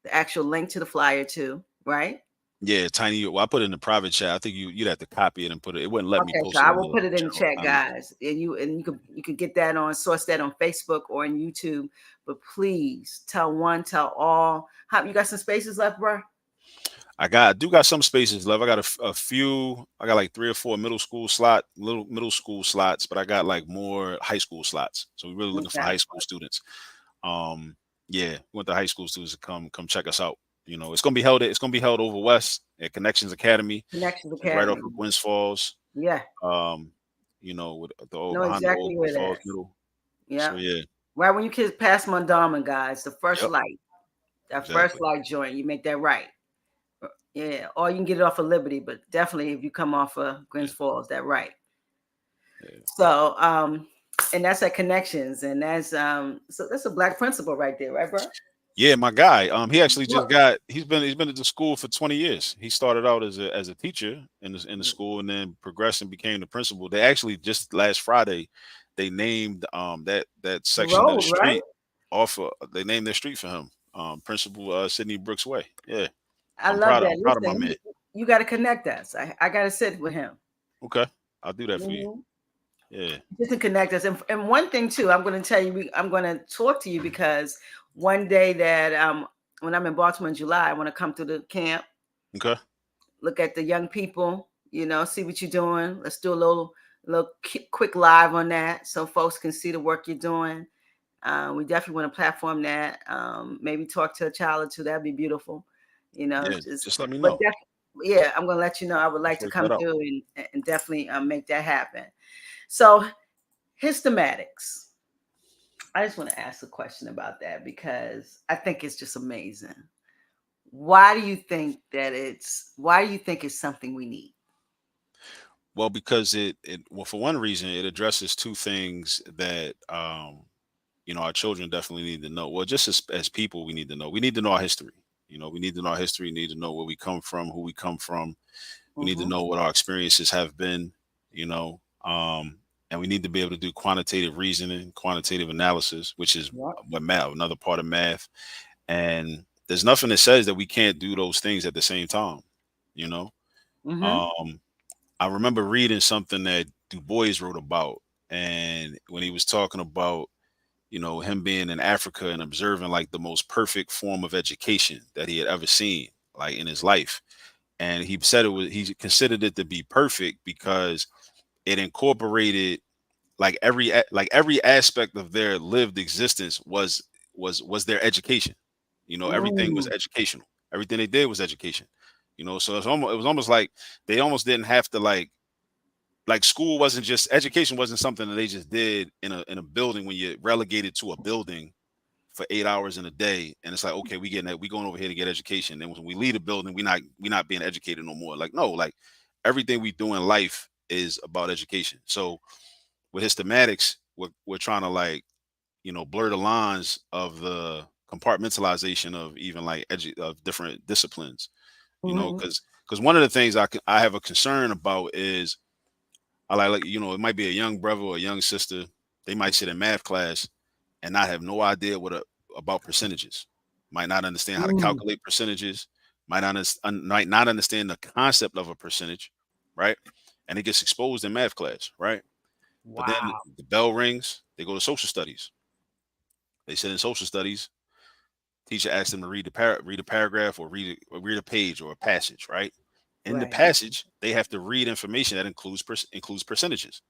the actual link to the flyer too, right?
yeah. Tiny. Well, I put it in the private chat. I think you'd have to copy it and put it. It wouldn't let me
Okay, so
post it
I
in
will
the
put it in the
general
chat,
comment.
guys, and you can get that on source that on Facebook or on YouTube. But please tell one, tell all. How you got some spaces left, bro?
I do got some spaces left. I got a few. I got like 3 or 4 middle school slots, but I got like more high school slots. So we're really looking for
Okay,
high school students. Um, yeah, we want the high school students to come check us out. It's gonna be held over West at Connections Academy,
Connections
which is right off
Academy.
of Gwynns Falls.
Yeah,
Um, with the old
know
behind the old
exactly
Gwynns
where it
Falls
is.
Middle. So
Yeah,
yeah,
right when you kids pass Mondawmin, guys, the first
yep,
light, that first
exactly.
light joint, you make that right. Yeah, or you can get it off of Liberty, but definitely if you come off of
Yeah,
Gwynns Falls, that right.
yeah.
So, and that's at Connections, and so that's a black principal right there, right, bro?
Yeah, my guy. He actually just
What?
got. He's been at the school for 20 years. He started out as a teacher in the school, and then progressed and became the principal. They actually just last Friday, they named that
The
section of the
road, right?
street they named their street for him. Principal Sidney Brooks Way. Yeah,
I
I'm
love
proud.
that.
I'm proud of my
Listen,
man.
you got to connect us. I got to sit with him.
Okay, I'll do that for you.
Mhm.
Yeah,
Just to connect us. And one thing too, I'm going to tell you, I'm going to talk to you because one day that when I'm in Baltimore in July, I want to come to the camp,
Okay.
look at the young people, see what you're doing. Let's do a little quick live on that so folks can see the work you're doing. We definitely want to platform that. Maybe talk to a child or two. That'd be beautiful.
Yeah.
Just
Just let me
but
know.
yeah, I'm gonna let you know. I would like
Let's
to
work
come
that out.
through and definitely make that happen. So Histematics. I just want to ask a question about that because I think it's just amazing. Why do you think it's something we need?
Well, because well, for one reason, it addresses two things that our children definitely need to know. Well, just as people, we need to know. We need to know our history. We need to know our history. We need to know where we come from, who we come from. We need to
Mm-hmm.
know what our experiences have been. You know, um, and we need to be able to do quantitative reasoning, quantitative analysis, which is
Yep.
what math, another part of math. And there's nothing that says that we can't do those things at the same time. You know,
Mm-hmm.
um, I remember reading something that Du Bois wrote about, and when he was talking about him being in Africa and observing like the most perfect form of education that he had ever seen, like in his life. And he said he considered it to be perfect because it incorporated like every aspect of their lived existence was their education. Everything was
Mm.
educational. Everything they did was education. So it was almost like they almost didn't have to like school wasn't just education wasn't something that they just did in a building when you're relegated to a building for 8 hours in a day, and it's like, okay, we going over here to get education. Then when we leave the building, we not being educated no more. Like, no, like everything we do in life is about education. So with Histematics, we're trying to like blur the lines of the compartmentalization of even like of different disciplines.
Mm-hmm.
Because one of the things I have a concern about is I like it might be a young brother or a young sister. They might sit in math class and not have no idea about percentages. Might not understand how to
Mm.
calculate percentages. Might not understand the concept of a percentage, right? And it gets exposed in math class, right? But then
Wow.
the bell rings. They go to social studies. They sit in social studies. Teacher asks them to read a paragraph or read a page or a passage, right? In the
Right.
passage, they have to read information that includes percentages.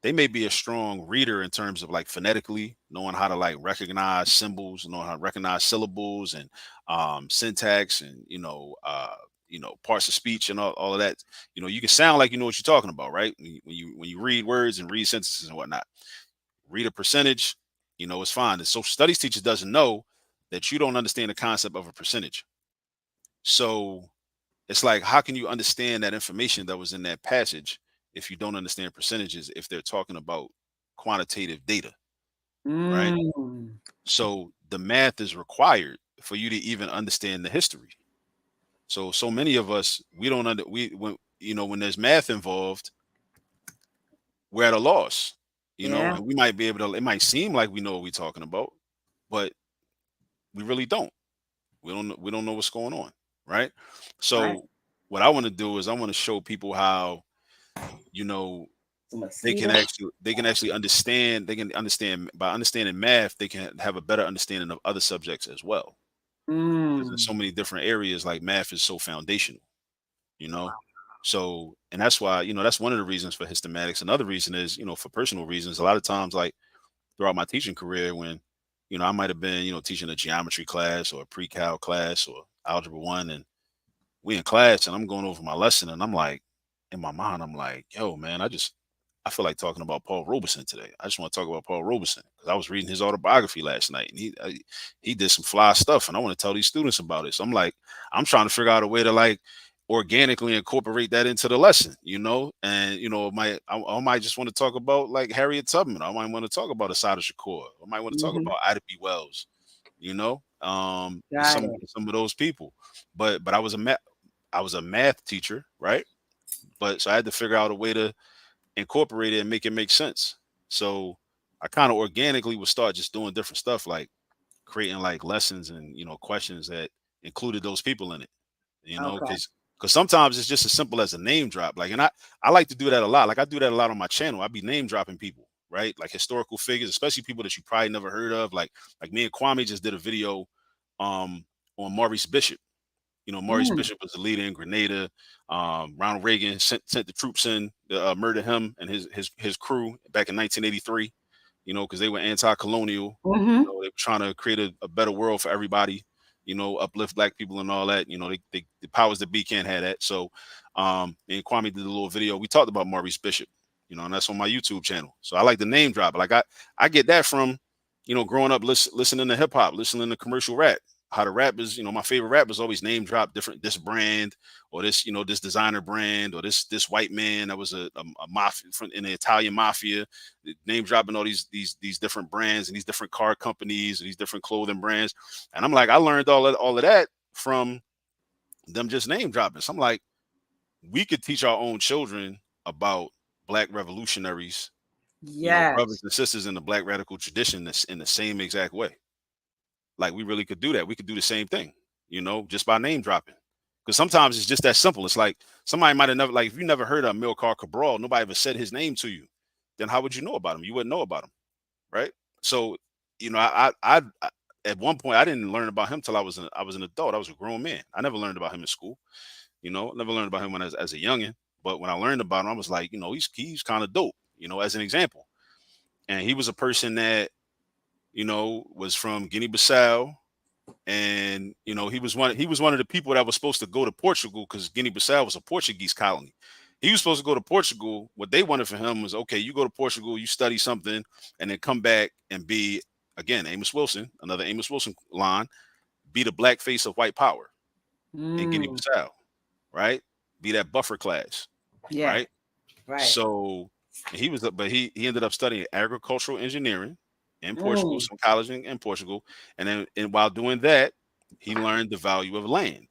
They may be a strong reader in terms of like phonetically knowing how to like recognize symbols, knowing how to recognize syllables and syntax and parts of speech and all of that. You can sound like you know what you're talking about, right? When you read words and read sentences and whatnot. Read a percentage, it's fine. The social studies teacher doesn't know that you don't understand the concept of a percentage. So it's like, how can you understand that information that was in that passage if you don't understand percentages, if they're talking about quantitative data, right?
Mm.
So the math is required for you to even understand the history. So many of us, we don't under we when there's math involved, we're at a loss,
Yeah.
and we might be able to, it might seem like we know what we're talking about, but we really don't. We don't know what's going on, right?
Right.
So what I want to do is I want to show people how you know
Some
they can
mosquito.
actually understand. They can understand by understanding math. They can have a better understanding of other subjects as well, because in
Mm.
so many different areas, like math is so foundational. You know, so and that's why that's one of the reasons for Histematics. Another reason is for personal reasons. A lot of times, like throughout my teaching career, when I might have been teaching a geometry class or a pre-cal class or algebra one, and we in class and I'm going over my lesson and I'm like, in my mind, I'm like, yo, man, I feel like talking about Paul Robeson today. I just want to talk about Paul Robeson because I was reading his autobiography last night and he did some fly stuff and I want to tell these students about it. So I'm like, I'm trying to figure out a way to like organically incorporate that into the lesson, and I might just want to talk about like Harriet Tubman. I might want to talk about Asada Shakur. I might want to talk
Mm-hmm.
about Ida B. Wells, and
Got
some
it.
some of those people. But I was a math teacher, right? But so I had to figure out a way to incorporate it and make it make sense. So I kind of organically would start just doing different stuff, like creating like lessons and questions that included those people in it.
Okay.
Because sometimes it's just as simple as a name drop. Like, and I like to do that a lot. Like I do that a lot on my channel. I be name dropping people, right? Like historical figures, especially people that you probably never heard of. Like me and Kwame just did a video on Maurice Bishop. Maurice
Mm,
Bishop was the leader in Grenada. Ronald Reagan sent the troops in to murder him and his crew back in 1983. Because they were anti-colonial.
mm-hmm.
They were trying to create a better world for everybody. Uplift black people and all that. The powers that be can't have that. So, and Kwame did a little video. We talked about Maurice Bishop. And that's on my YouTube channel. So I like the name drop. Like I get that from, growing up listening to hip hop, listening to commercial rap. How the rappers, my favorite rappers always name drop this brand or this designer brand or this white man that was a mafia in the Italian mafia, name dropping all these different brands and these different car companies and these different clothing brands. And I'm like, I learned all of that from them just name dropping. So I'm like, we could teach our own children about black revolutionaries, brothers
Yes.
and sisters in the black radical tradition that's in the same exact way. Like we really could do that. We could do the same thing, just by name dropping. Because sometimes it's just that simple. It's like somebody might have never, like if you never heard of Amilcar Cabral, nobody ever said his name to you. Then how would you know about him? You wouldn't know about him, right? So, I at one point I didn't learn about him till I was an adult. I was a grown man. I never learned about him in school. Never learned about him as a youngin. But when I learned about him, I was like, he's kind of dope. As an example. And he was a person that was from Guinea-Bissau, and he was one of the people that was supposed to go to Portugal because Guinea-Bissau was a Portuguese colony. He was supposed to go to Portugal. What they wanted for him was, okay, you go to Portugal, you study something, and then come back and be again Amos Wilson, another Amos Wilson line, be the black face of white power in
Mm,
Guinea-Bissau, right? Be that buffer class,
yeah.
right?
Right.
So but he ended up studying agricultural engineering in Portugal,
Mm,
some college in Portugal, and then and while doing that, he learned the value of land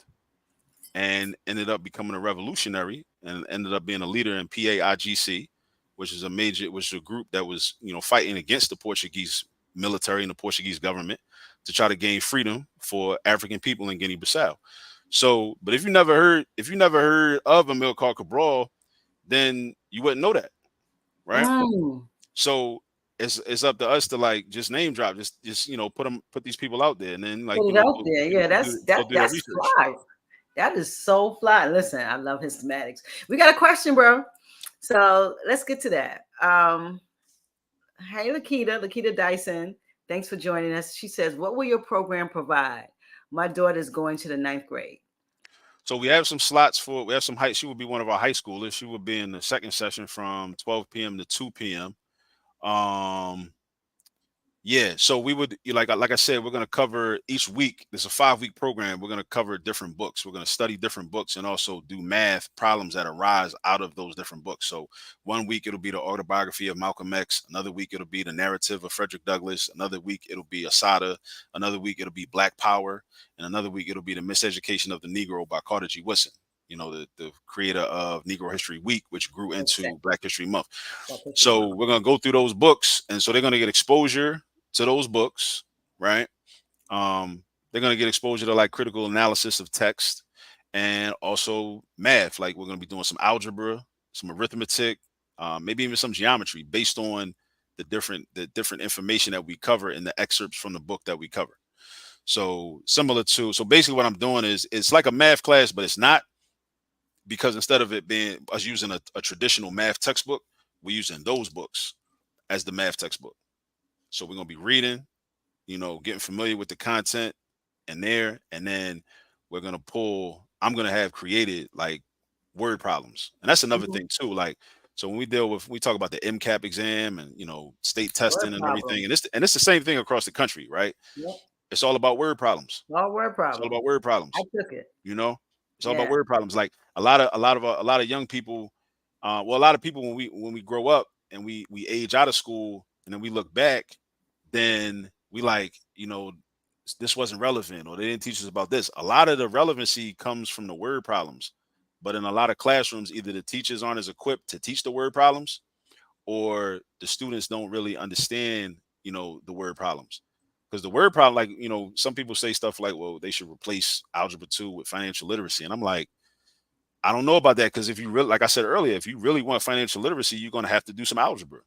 and ended up becoming a revolutionary and ended up being a leader in PAIGC, which is a group that was fighting against the Portuguese military and the Portuguese government to try to gain freedom for African people in Guinea-Bissau. So, but if you never heard of Amilcar Cabral, then you wouldn't know that, right?
mm.
So it's up to us to like just name drop, just put these people out there, and then like
Put it out there.
people
Yeah,
can do go do their
that's
research.
fly. That is so fly. Listen, I love Histematics. We got a question, bro. So let's get to that. Hey, Lakita Dyson. Thanks for joining us. She says, "What will your program provide? My daughter is going to the ninth grade."
So we have some slots for we have some high. She will be one of our high schoolers. She will be in the second session from 12 p.m. to 2 p.m. Um, Yeah, so we would like I said, we're going to cover each week. There's a 5-week program. We're going to cover different books. We're going to study different books and also do math problems that arise out of those different books. So one week it'll be the autobiography of Malcolm X. Another week it'll be the narrative of Frederick Douglass. Another week it'll be Asada. Another week it'll be Black Power, and another week it'll be the Miseducation of the Negro by Carter G. Woodson. The creator of Negro History Week, which grew
Okay.
into Black History Month.
Black History
So
Month.
we're gonna go through those books, and so they're gonna get exposure to those books, right? They're going to get exposure to like critical analysis of text and also math. Like we're going to be doing some algebra, some arithmetic, maybe even some geometry based on the different information that we cover in the excerpts from the book that we cover. So basically what I'm doing is it's like a math class, but it's not, because instead of it being us using a traditional math textbook, we're using those books as the math textbook. So we're going to be reading, getting familiar with the content in there, and then I'm gonna have created like word problems, and that's another
Mhm.
thing too. Like, so when we talk about the MCAP exam and state
Word
testing and everything,
problems.
and it's the same thing across the country, right?
Yep.
It's all about word problems.
All word
It's all
problems.
about word
I
problems.
took it.
You know, it's all about
Yeah.
word problems. Like a lot of young people, well, a lot of people when we grow up and we age out of school and then we look back, then we like this wasn't relevant or they didn't teach us about this. A lot of the relevancy comes from the word problems, but in a lot of classrooms, either the teachers aren't as equipped to teach the word problems, or the students don't really understand the word problems. Because the word problem, like some people say stuff like, well, they should replace algebra 2 with financial literacy, and I'm like, I don't know about that, because if you really, like I said earlier, if you really want financial literacy, you're going to have to do some algebra.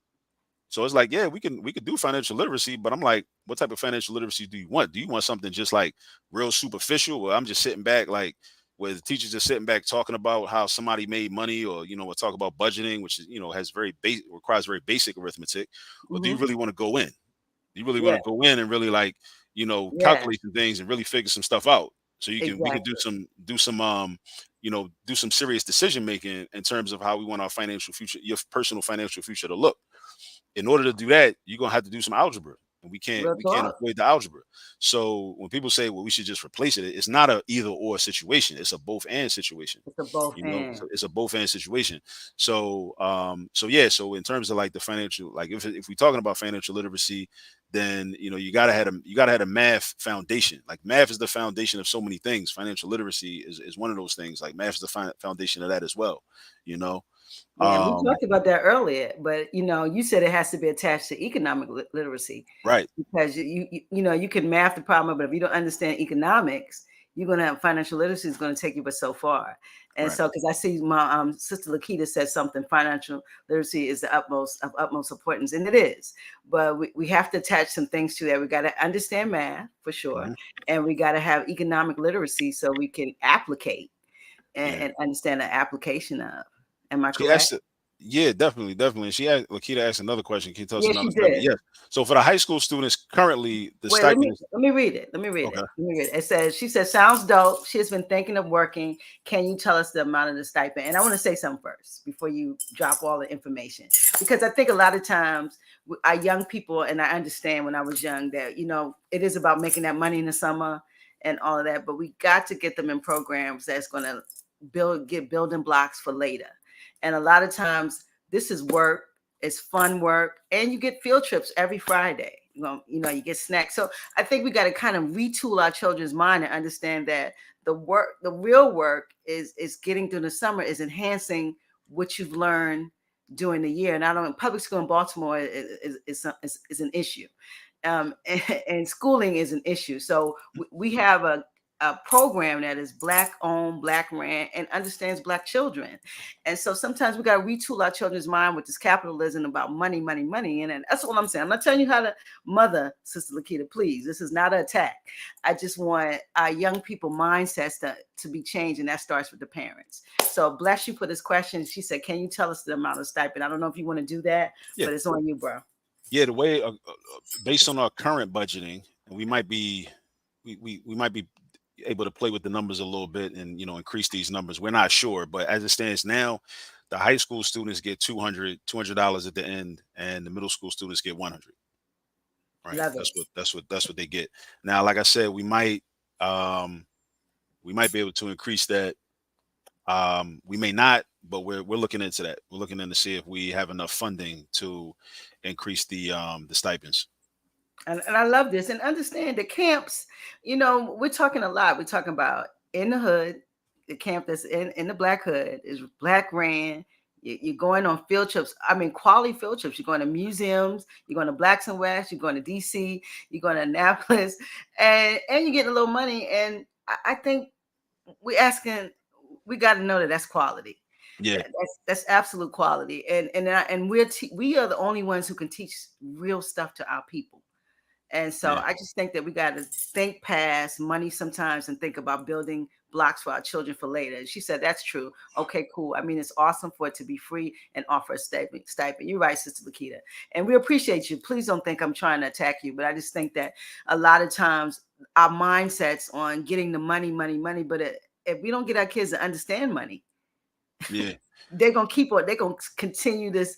So it's like, yeah, we could do financial literacy, but I'm like, what type of financial literacy do you want? Do you want something just like real superficial, where I'm just sitting back, like where the teacher's just sitting back talking about how somebody made money, or we'll talk about budgeting, which is has very basic, requires very basic arithmetic, or do you
Hmm.
really want to go in? You really want
Yeah.
to go in and really like
Yeah.
calculate some things and really figure some stuff out, so we can
Exactly.
do some serious decision making in terms of how we want our financial future, your personal financial future, to look. In order to do that, you're gonna have to do some algebra, and we can't
Real
we can't
talk.
avoid the algebra. So when people say, well, we should just replace it, it's not a either or situation. It's a both and situation.
It's a both
So
and.
it's a both and situation. So yeah. So in terms of like the financial, like if we're talking about financial literacy, then you gotta have a math foundation. Like math is the foundation of so many things. Financial literacy is one of those things. Like math is the foundation of that as well. You know.
Yeah, and we
Um,
talked about that earlier, but you said it has to be attached to economic literacy,
right.
because you can math the problem, but if you don't understand economics, you're gonna have financial literacy is gonna take you but so far. And
Right.
so, because I see my sister Lakita said something, financial literacy is the utmost importance, and it is. But we have to attach some things to that. We got to understand math for sure,
Mhm.
and we got to have economic literacy so we can applicate
Yeah.
and understand the application of. Am I
She
correct?
asked, yeah, definitely, definitely. She asked, Lakita asked another question. Can you tell us
Yeah,
another
she
statement?
did.
Yes. So for the high school students, currently the
Wait, let me
stipend is
let me read it. Let me read
okay.
it. Let me read it. It says, she says, sounds dope. She has been thinking of working. Can you tell us the amount of the stipend? And I want to say something first before you drop all the information, because I think a lot of times our young people, and I understand when I was young that it is about making that money in the summer and all of that, but we got to get them in programs that's going to get building blocks for later. And a lot of times this is work, it's fun work, and you get field trips every Friday. You get snacks. So I think we got to kind of retool our children's mind and understand that the real work is getting through the summer, is enhancing what you've learned during the year. And I don't public school in Baltimore is an issue, and schooling is an issue. So we have a program that is black owned, black ran, and understands black children. And so sometimes we got to retool our children's mind with this capitalism about money, money, money. And that's all I'm saying. I'm not telling you how to mother, Sister Lakita, please. This is not an attack. I just want our young people mindsets to be changed, and that starts with the parents. So bless you for this question. She said, can you tell us the amount of stipend? I don't know if you want to do that,
Yeah.
but it's on you, bro.
Yeah. The way based on our current budgeting, we might be able to play with the numbers a little bit and increase these numbers. We're not sure, but as it stands now, the high school students get $200 at the end, and the middle school students get 100. Right.
Love it.
That's what they get. Now, like I said, um we might be able to increase that. We may not, but we're looking into that. We're looking in to see if we have enough funding to increase the stipends.
And I love this. And understand the camps, we're talking a lot. We're talking about in the hood, the camp that's in the black hood is black ran. You're going on field trips. I mean, quality field trips. You're going to museums. You're going to Blacks and West. You're going to DC. You're going to Annapolis, and you're getting a little money. And I think we asking, we got to know that that's quality.
Yeah,
That's absolute quality. And we are the only ones who can teach real stuff to our people. And so
yeah,
I just think that we got to think past money sometimes and think about building blocks for our children for later. And she said, that's true. Okay, cool. I mean, it's awesome for it to be free and offer a stipend. You're right, Sister Lakita. And we appreciate you. Please don't think I'm trying to attack you, but I just think that a lot of times our mindsets on getting the money, money, money, but if we don't get our kids to understand money,
yeah,
they're gonna continue this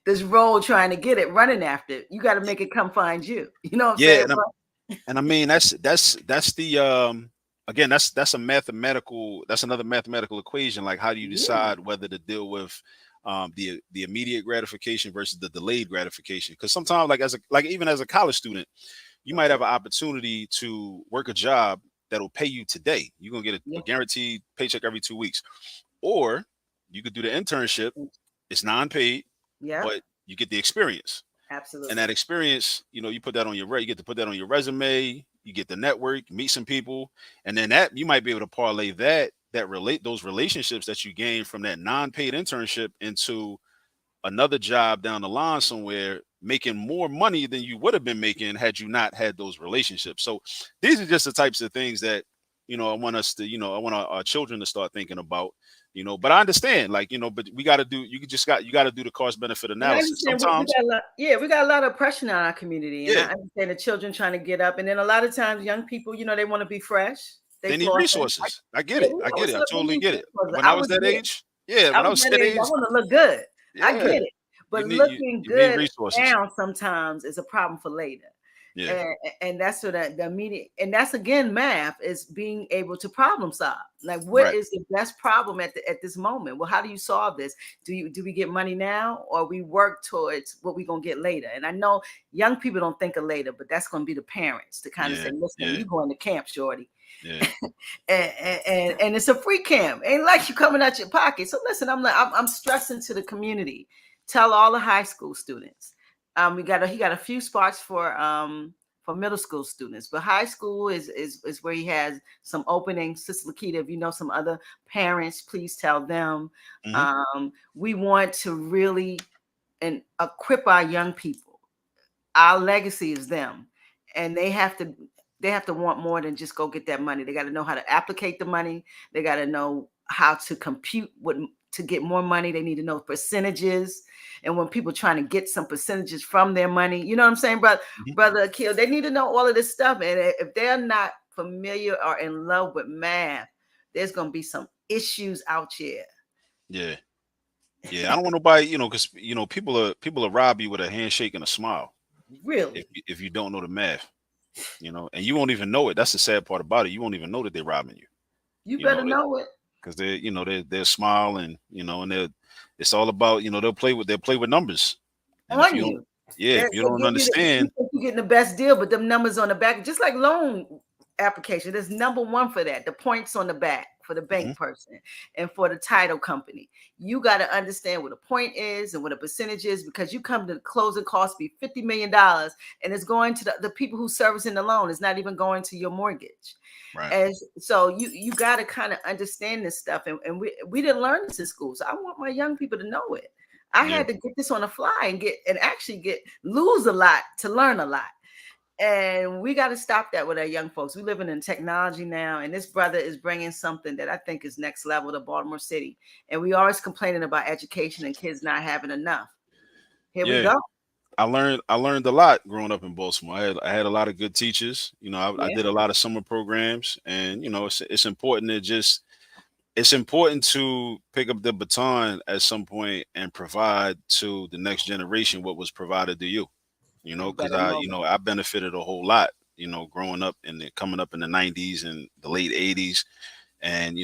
this role trying to get it, running after it. You got to make it come find you. You know what I'm
yeah.
saying?
And I mean that's the again, that's another mathematical equation. Like, how do you
Yeah,
decide whether to deal with the immediate gratification versus the delayed gratification? Because sometimes, like even as a college student, you might
that's
have
it.
an opportunity to work a job that'll pay you today. You're gonna get
Yeah,
a guaranteed paycheck every 2 weeks. Or you could do the internship. It's non-paid,
yeah,
but you get the experience. And that
absolutely.
experience, you put that on you get to put that on your resume. You get the network, meet some people, and then that you might be able to parlay that relate those relationships that you gain from that non-paid internship into another job down the line somewhere making more money than you would have been making had you not had those relationships. So these are just the types of things that, I want us to, I want our children to start thinking about, but I understand, like, but we got to do, you got to do the cost benefit
And I
analysis.
understand we
Sometimes,
got a lot, yeah, we got a lot of oppression on our community. And I
yeah,
understand the children trying to get up. And then a lot of times young people, they want to be fresh. They
they need
flossing.
resources. I get
Yeah,
it.
we
I get
always
it. I
look, we
totally
need
get it.
resources.
When I was that age, yeah,
I
when I
was
was
that
that
age. I
age,
want to look good. I
yeah,
get it. But looking
you need
good
resources.
now sometimes is a problem for later.
Yeah,
And that's what the immediate, and that's again math is being able to problem solve. Like, what
right.
is the best problem at this moment? Well, how do you solve this? Do we get money now, or we work towards what we're gonna get later? And I know young people don't think of later, but that's gonna be the parents to kind of
Yeah,
say, listen,
yeah,
you going to camp, shorty.
yeah,
And it's a free camp. Ain't like you coming out your pocket. So listen, I'm stressing to the community. Tell all the high school students. He got a few spots for middle school students, but high school is where he has some openings. Sister Lakita, if you know some other parents, please tell them.
hmm
We want to really and equip our young people. Our legacy is them, and they have to want more than just go get that money. They got to know how to applicate the money. They got to know how to compute what to get more money. They need to know percentages. And when people trying to get some percentages from their money, you know what I'm saying,
hmm
brother Akil, they need to know all of this stuff. And if they're not familiar or in love with math, there's gonna be some issues out here.
yeah, yeah. I don't want nobody, because people will rob you with a handshake and a smile
Really,
if you don't know the math, and you won't even know it. That's the sad part about it. You won't even know that they're robbing you,
you
you know,
better know it
because they'll smile and it's all about they'll play with numbers, and if
on
you don't,
you.
yeah,
They
if you don't
give you you
understand,
think you're getting the best deal, but them numbers on the back, just like loan application, there's number one for that. The points on the back for the
mhm,
bank person and for the title company. You got to understand what a point is and what a percentage is, because you come to the closing cost be $50 million, and it's going to the people who servicing the loan. It's not even going to your mortgage.
right,
And so you got to kind of understand this stuff. And we didn't learn this in school. So I want my young people to know it. I
yeah,
had to get this on the fly and actually lose a lot to learn a lot. And we got to stop that with our young folks. We living in technology now, and this brother is bringing something that I think is next level to Baltimore City. And we always complaining about education and kids not having enough. Here we
yeah.
go.
I learned a lot growing up in Baltimore. I had a lot of good teachers. I
Yeah,
did a lot of summer programs, and it's important to just it's important to pick up the baton at some point and provide to the next generation what was provided to you.
you
Because
better
I
know
you
it.
know I benefited a whole lot. Growing up and coming up in the '90s and the late '80s, and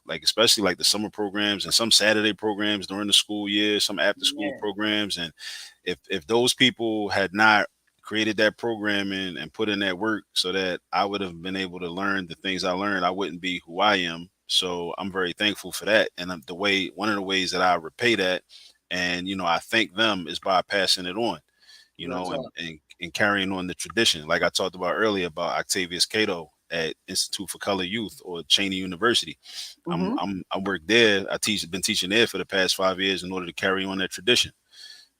like especially like the summer programs and some Saturday programs during the school year, some after school
Yeah,
programs, and if those people had not created that programming and put in that work so that I would have been able to learn the things I learned, I wouldn't be who I am. So I'm very thankful for that. And one of the ways that I repay that, and I thank them, is by passing it on,
real talk.
and carrying on the tradition. Like I talked about earlier about Octavius Cato at Institute for Color Youth or Cheney University.
Mm-hmm.
I work there. Been teaching there for the past 5 years in order to carry on that tradition,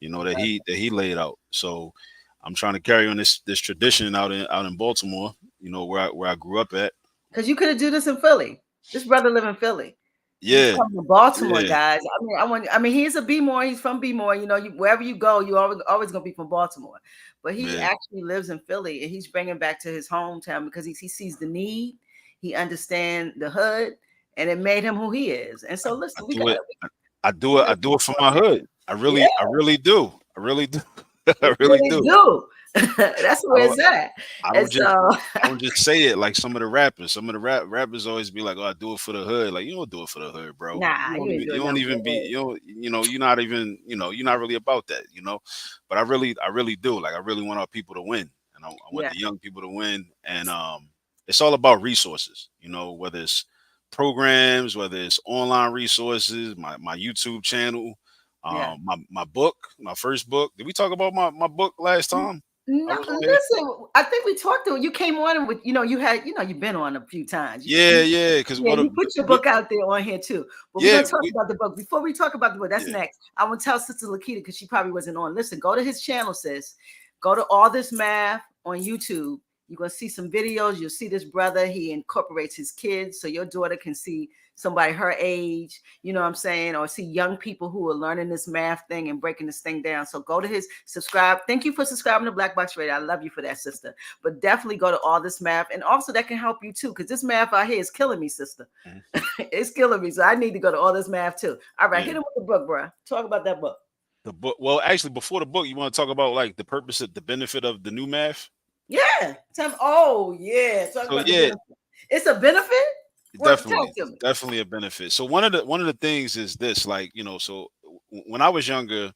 that he laid out. So I'm trying to carry on this tradition out in Baltimore, where I grew up at.
Because you could have do this in Philly. This brother live in Philly. He's
Yeah,
come to Baltimore,
yeah,
guys. I mean, he's a BMore. He's from BMore. Wherever you go, you always gonna be from Baltimore. But he
yeah.
actually lives in Philly, and he's bringing back to his hometown because he sees the need. He understands the hood, and it made him who he is. And
I,
so,
I
listen, we
do
got
it. I do
we
it.
got
I
to
do it for
support
my
that.
hood. I
Yeah,
really, I really do. I really do.
we
I really
really
do.
do. That's
I
where
don't,
it's at.
I
And
don't just
so,
I don't just say it like some of the rappers. Some of the rappers always be like, "Oh, I do it for the hood." Like, you don't do it for the hood, bro.
nah,
You don't
you ain't
even you
doing
don't
nothing for
even
the
be
hood.
you're not even you're not really about that. But I really do. Like, I really want our people to win, and I want
Yeah,
the young people to win. And it's all about resources. Whether it's programs, whether it's online resources, my YouTube channel,
yeah.
my book, my first book. Did we talk about my book last time?
No,
I was on there.
listen, I think we talked to you. Came on with, you had, you've been on a few times.
Yeah, yeah. Because
Yeah, you put your book out there on here too. But we're
yeah,
gonna talk about the book. Before we talk about the book, that's
yeah.
next. I want to tell Sister Lakita because she probably wasn't on. Listen, go to his channel, sis. Go to All This Math on YouTube. You're gonna see some videos. You'll see this brother. He incorporates his kids, so your daughter can see somebody her age, you know what I'm saying, or see young people who are learning this math thing and breaking this thing down. So go to his subscribe. Thank you for subscribing to Black Box Radio. I love you for that, sister. But definitely go to All This Math, and also that can help you too, because this math out here is killing me, sister.
Mhm.
It's killing me. So I need to go to All This Math too. All right,
Yeah.
hit him with the book, bro. Talk about that book.
The book. Well, actually, before the book, you want to talk about like the purpose of the benefit of the new math.
Yeah. Oh yeah. Talk
So
about the
yeah,
benefit. It's a benefit. What? Tell
definitely,
it to me.
definitely a benefit. So one of the things is this, like so when I was younger,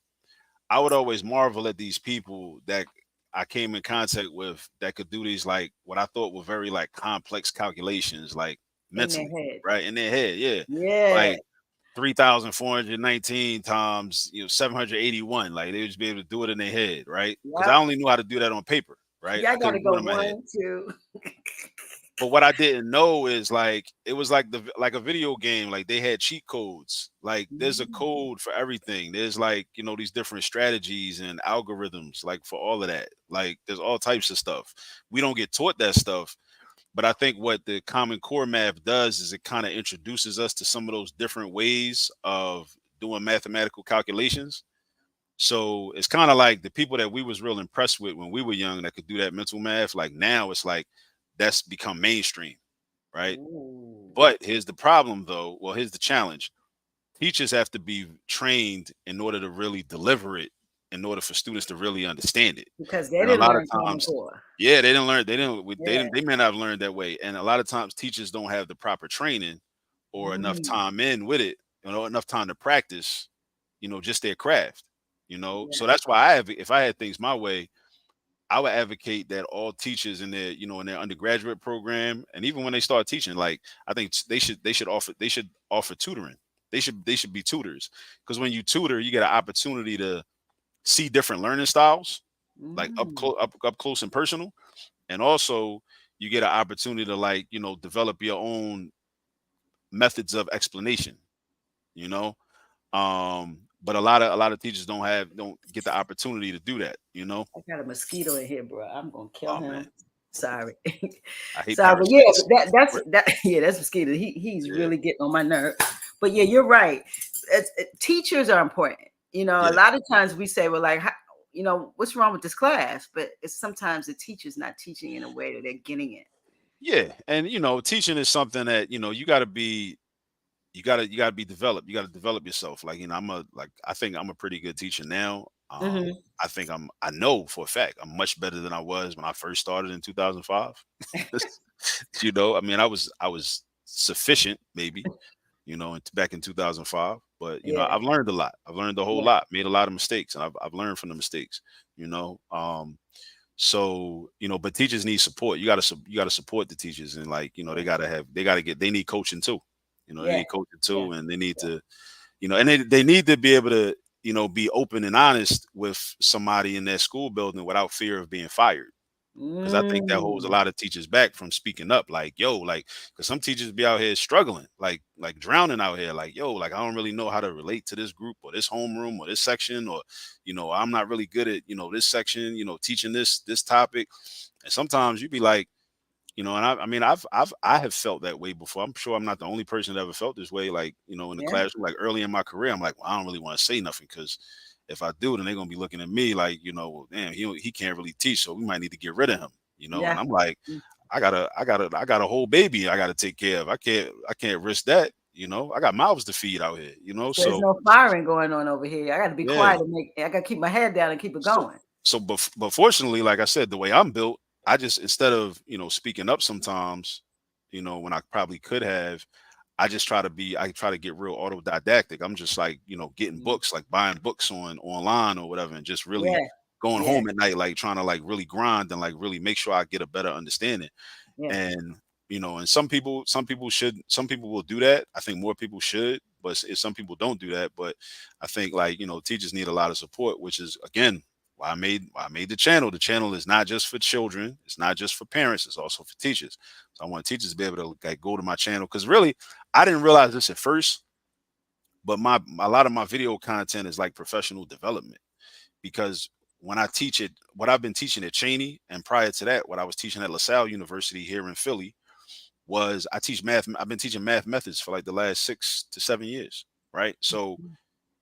I would always marvel at these people that I came in contact with that could do these like what I thought were very like complex calculations, like
In their
mentally,
head.
right in their head. Yeah,
Yeah.
like 3,419 times 781. Like they would just be able to do it in their head, right? Because I
Yep.
only knew how to do that on paper, right?
Yeah, I
I
gotta
couldn't do
go
it in my head.
1, 2.
But what I didn't know is like it was like like a video game. Like they had cheat codes. Like there's a
Mm.
code for everything. There's like these different strategies and algorithms. Like for all of that. Like there's all types of stuff. We don't get taught that stuff. But I think what the Common Core math does is it kind of introduces us to some of those different ways of doing mathematical calculations. So it's kind of like the people that we was real impressed with when we were young that could do that mental math. Like now it's like that's become mainstream, right?
Ooh.
But here's the problem though. Well, here's the challenge. Teachers have to be trained in order to really deliver it, in order for students to really understand it.
Because they
And a
didn't
lot of
learn Common
times,
Core.
yeah, they didn't learn.
Yeah.
They may not have learned that way. And a lot of times, teachers don't have the proper training or enough
Mm.
time in with it. Enough time to practice. Just their craft. So
Yeah.
that's why if I had things my way, I would advocate that all teachers in their undergraduate program, and even when they start teaching, like I think they should offer tutoring. They should be tutors, because when you tutor, you get an opportunity to see different learning styles, like
Mm.
up close and personal, and also you get an opportunity to like develop your own methods of explanation. You know, but a lot of teachers don't get the opportunity to do that.
I got a mosquito in here, bro. I'm gonna kill
Oh man,
him. Sorry.
I hate
Sorry, but yeah, but
parasites.
that's yeah, that's mosquito. He's
Yeah,
really getting on my nerve. But yeah, you're right. Teachers are important. A
yeah,
lot of times we say, well, like, what's wrong with this class? But it's sometimes the teacher's not teaching in a way that they're getting it.
yeah. And teaching is something that you gotta be developed. You gotta develop yourself. Like I think I'm a pretty good teacher now.
Hmm.
I know for a fact I'm much better than I was when I first started in 2005. I mean, I was sufficient maybe, back in 2005. But
Yeah,
I've learned a lot. I've learned a whole
yeah,
lot. Made a lot of mistakes, and I've learned from the mistakes. You know, so but teachers need support. You gotta support the teachers, and like
yeah,
they need coaching too. They
yeah,
need coaching
yeah,
too, and they need
yeah.
to and they need to be able to be open and honest with somebody in that school building without fear of being fired. Because I think that holds a
Mm,
lot of teachers back from speaking up. Like, yo, like, because some teachers be out here struggling, like drowning out here. Like, yo, like I don't really know how to relate to this group or this homeroom or this section, or I'm not really good at this section. Teaching this topic. And sometimes you be like, and I mean, I have felt that way before. I'm sure I'm not the only person that ever felt this way. Like, in the
yeah,
classroom, like early in my career, I'm like, well, I don't really want to say nothing because if I do, then they're gonna be looking at me like, well, damn, he can't really teach, so we might need to get rid of him. And
yeah.
I'm like, I got a whole baby I gotta take care of. I can't risk that. I got mouths to feed out here.
There's
So
no firing going on over here. I got to be
yeah.
quiet and I got to keep my head down and keep it
So
going.
but fortunately, like I said, the way I'm built, I just instead of speaking up sometimes, when I probably could have, I try to get real autodidactic. I'm just like getting
Mm.
books, like buying books online or whatever, and just really
Yeah,
going
yeah,
home at night, like trying to like really grind and like really make sure I get a better understanding.
yeah,
And and some people will do that. I think more people should, but if some people don't do that. But I think like teachers need a lot of support, which is again why I made the channel. The channel is not just for children. It's not just for parents. It's also for teachers. So I want teachers to be able to like go to my channel because really, I didn't realize this at first, but my a lot of my video content is like professional development because when I teach it, what I've been teaching at Cheney and prior to that, what I was teaching at LaSalle University here in Philly was I teach math. I've been teaching math methods for like the last 6 to 7 years, right? So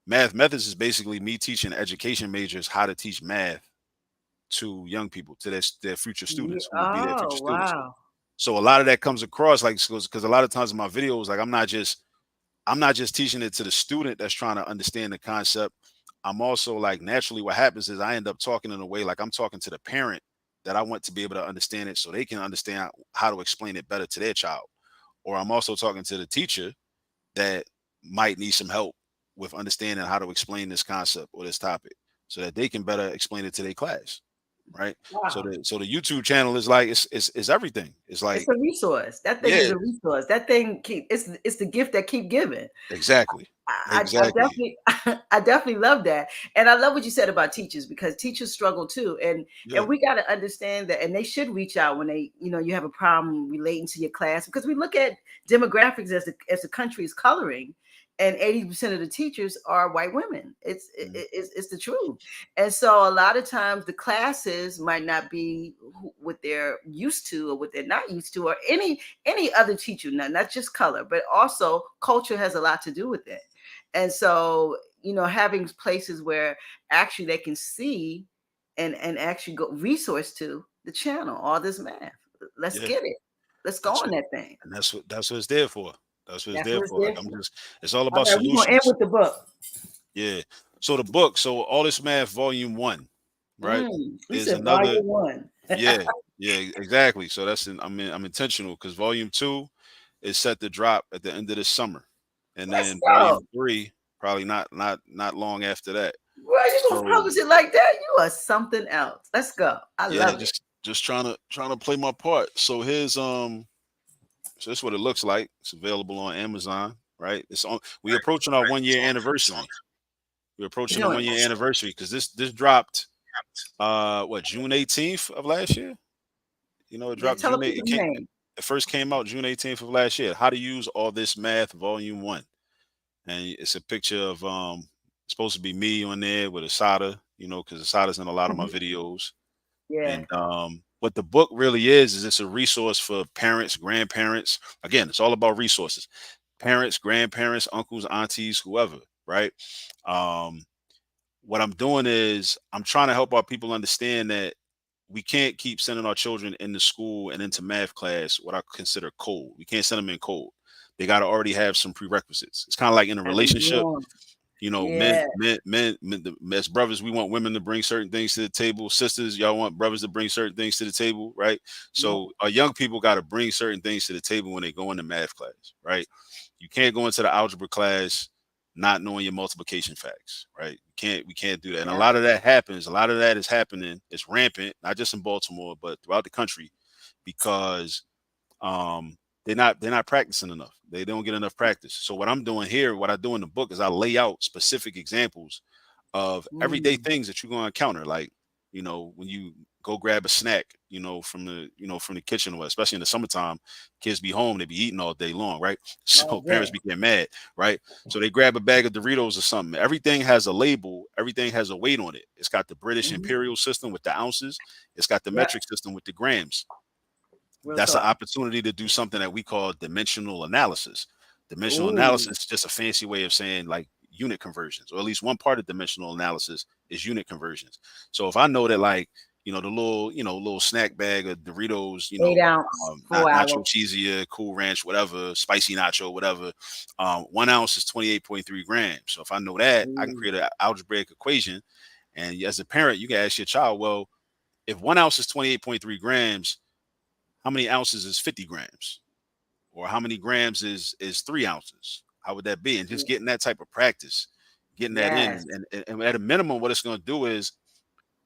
math methods is basically me teaching education majors how to teach math to young people, to their future
Yeah.
students who will be their
Oh,
future students.
wow.
So a lot of that comes across like because a lot of times in my videos, like I'm not just teaching it to the student that's trying to understand the concept. I'm also like naturally what happens is I end up talking in a way like I'm talking to the parent that I want to be able to understand it so they can understand how to explain it better to their child. Or I'm also talking to the teacher that might need some help with understanding how to explain this concept or this topic so that they can better explain it to their class. Right. So
Wow.
the YouTube channel is like it's everything. It's
It's
like,
a resource. That thing is
yeah,
a resource. That thing it's the gift that keep giving.
exactly.
I
Exactly.
definitely I definitely love that. And I love what you said about teachers because teachers struggle too. And
Yeah.
we got to understand that and they should reach out when they, you have a problem relating to your class because we look at demographics as the country is coloring and 80% of the teachers are white women.
Mhm.
It's the truth. And so a lot of times the classes might not be what they're used to or what they're not used to or any other teacher, not just color, but also culture has a lot to do with it. And so, having places where actually they can see and actually go resource to the channel, all this math. Let's
Yeah.
get it. Let's go
That's
on
it.
that thing.
And that's what it's there for. That's what it's
That's
there
what it's
for. Like
there
I'm
for.
just it's all
All
about
right, we're gonna end
solutions.
with the book.
Yeah. So the book, so All This Math Volume 1, right?
You
Is
said
another,
volume one.
yeah, yeah, exactly. So I'm intentional because Volume 2 is set to drop at the end of this summer. And
Let's
then
go.
Volume 3 probably not long after that.
Bro, you gonna
So
publish it like that? You are something else. Let's go. I
yeah,
love it.
just trying to play my part. So here's so that's what it looks like. It's available on Amazon, right? It's on. We're approaching our 1 year anniversary. We're approaching the
Doing
one
it.
year anniversary because this dropped what, June 18th of last year. It
Yeah,
dropped
tell the
June 8th.
people the name.
It first came out June 18th of last year. How to Use All This Math Volume 1, and it's a picture of supposed to be me on there with Asada. Because Asada's in a lot of my videos.
Yeah.
And what the book really is it's a resource for parents, grandparents. Again, it's all about resources. Parents, grandparents, uncles, aunties, whoever, right? Um, what I'm doing is I'm trying to help our people understand that we can't keep sending our children into school and into math class what I consider cold. We can't send them in cold. They got to already have some prerequisites. It's kind of like in a
Gotta be
relationship.
warm.
Men,
Yeah.
as brothers, we want women to bring certain things to the table. Sisters, y'all want brothers to bring certain things to the table, right?
Yep.
So our young people got to bring certain things to the table when they go into math class, right? You can't go into the algebra class not knowing your multiplication facts, right? We can't do that. And a
Yeah.
lot of that happens. A lot of that is happening. It's rampant, not just in Baltimore, but throughout the country, because um they're not practicing enough. They don't get enough practice. So what I'm doing here, what I do in the book is I lay out specific examples of everyday
Mm.
things that you're going to encounter, like when you go grab a snack from the kitchen, or especially in the summertime, kids be home, they be eating all day long, right? So
All
parents
day.
be getting mad, right? So they grab a bag of Doritos or something. Everything has a label, everything has a weight on it. It's got the British
Hmm.
imperial system with the ounces, it's got the
Yep.
metric system with the grams.
Real
That's an
talk.
opportunity to do something that we call dimensional analysis. Dimensional
Ooh.
analysis is just a fancy way of saying like unit conversions, or at least one part of dimensional analysis is unit conversions. So if I know that, like, the little snack bag of Doritos,
8 ounce,
not
4 hour.
nacho cheesy, cool ranch, whatever, spicy nacho, whatever, 1 ounce is 28.3 grams. So if I know that, I can
Ooh.
create an algebraic equation. And as a parent, you can ask your child, well, if 1 ounce is 28.3 grams, how many ounces is 50 grams? Or how many grams is 3 ounces? How would that be? And just getting that type of practice, getting that
Yes.
in. And at a minimum, what it's going to do is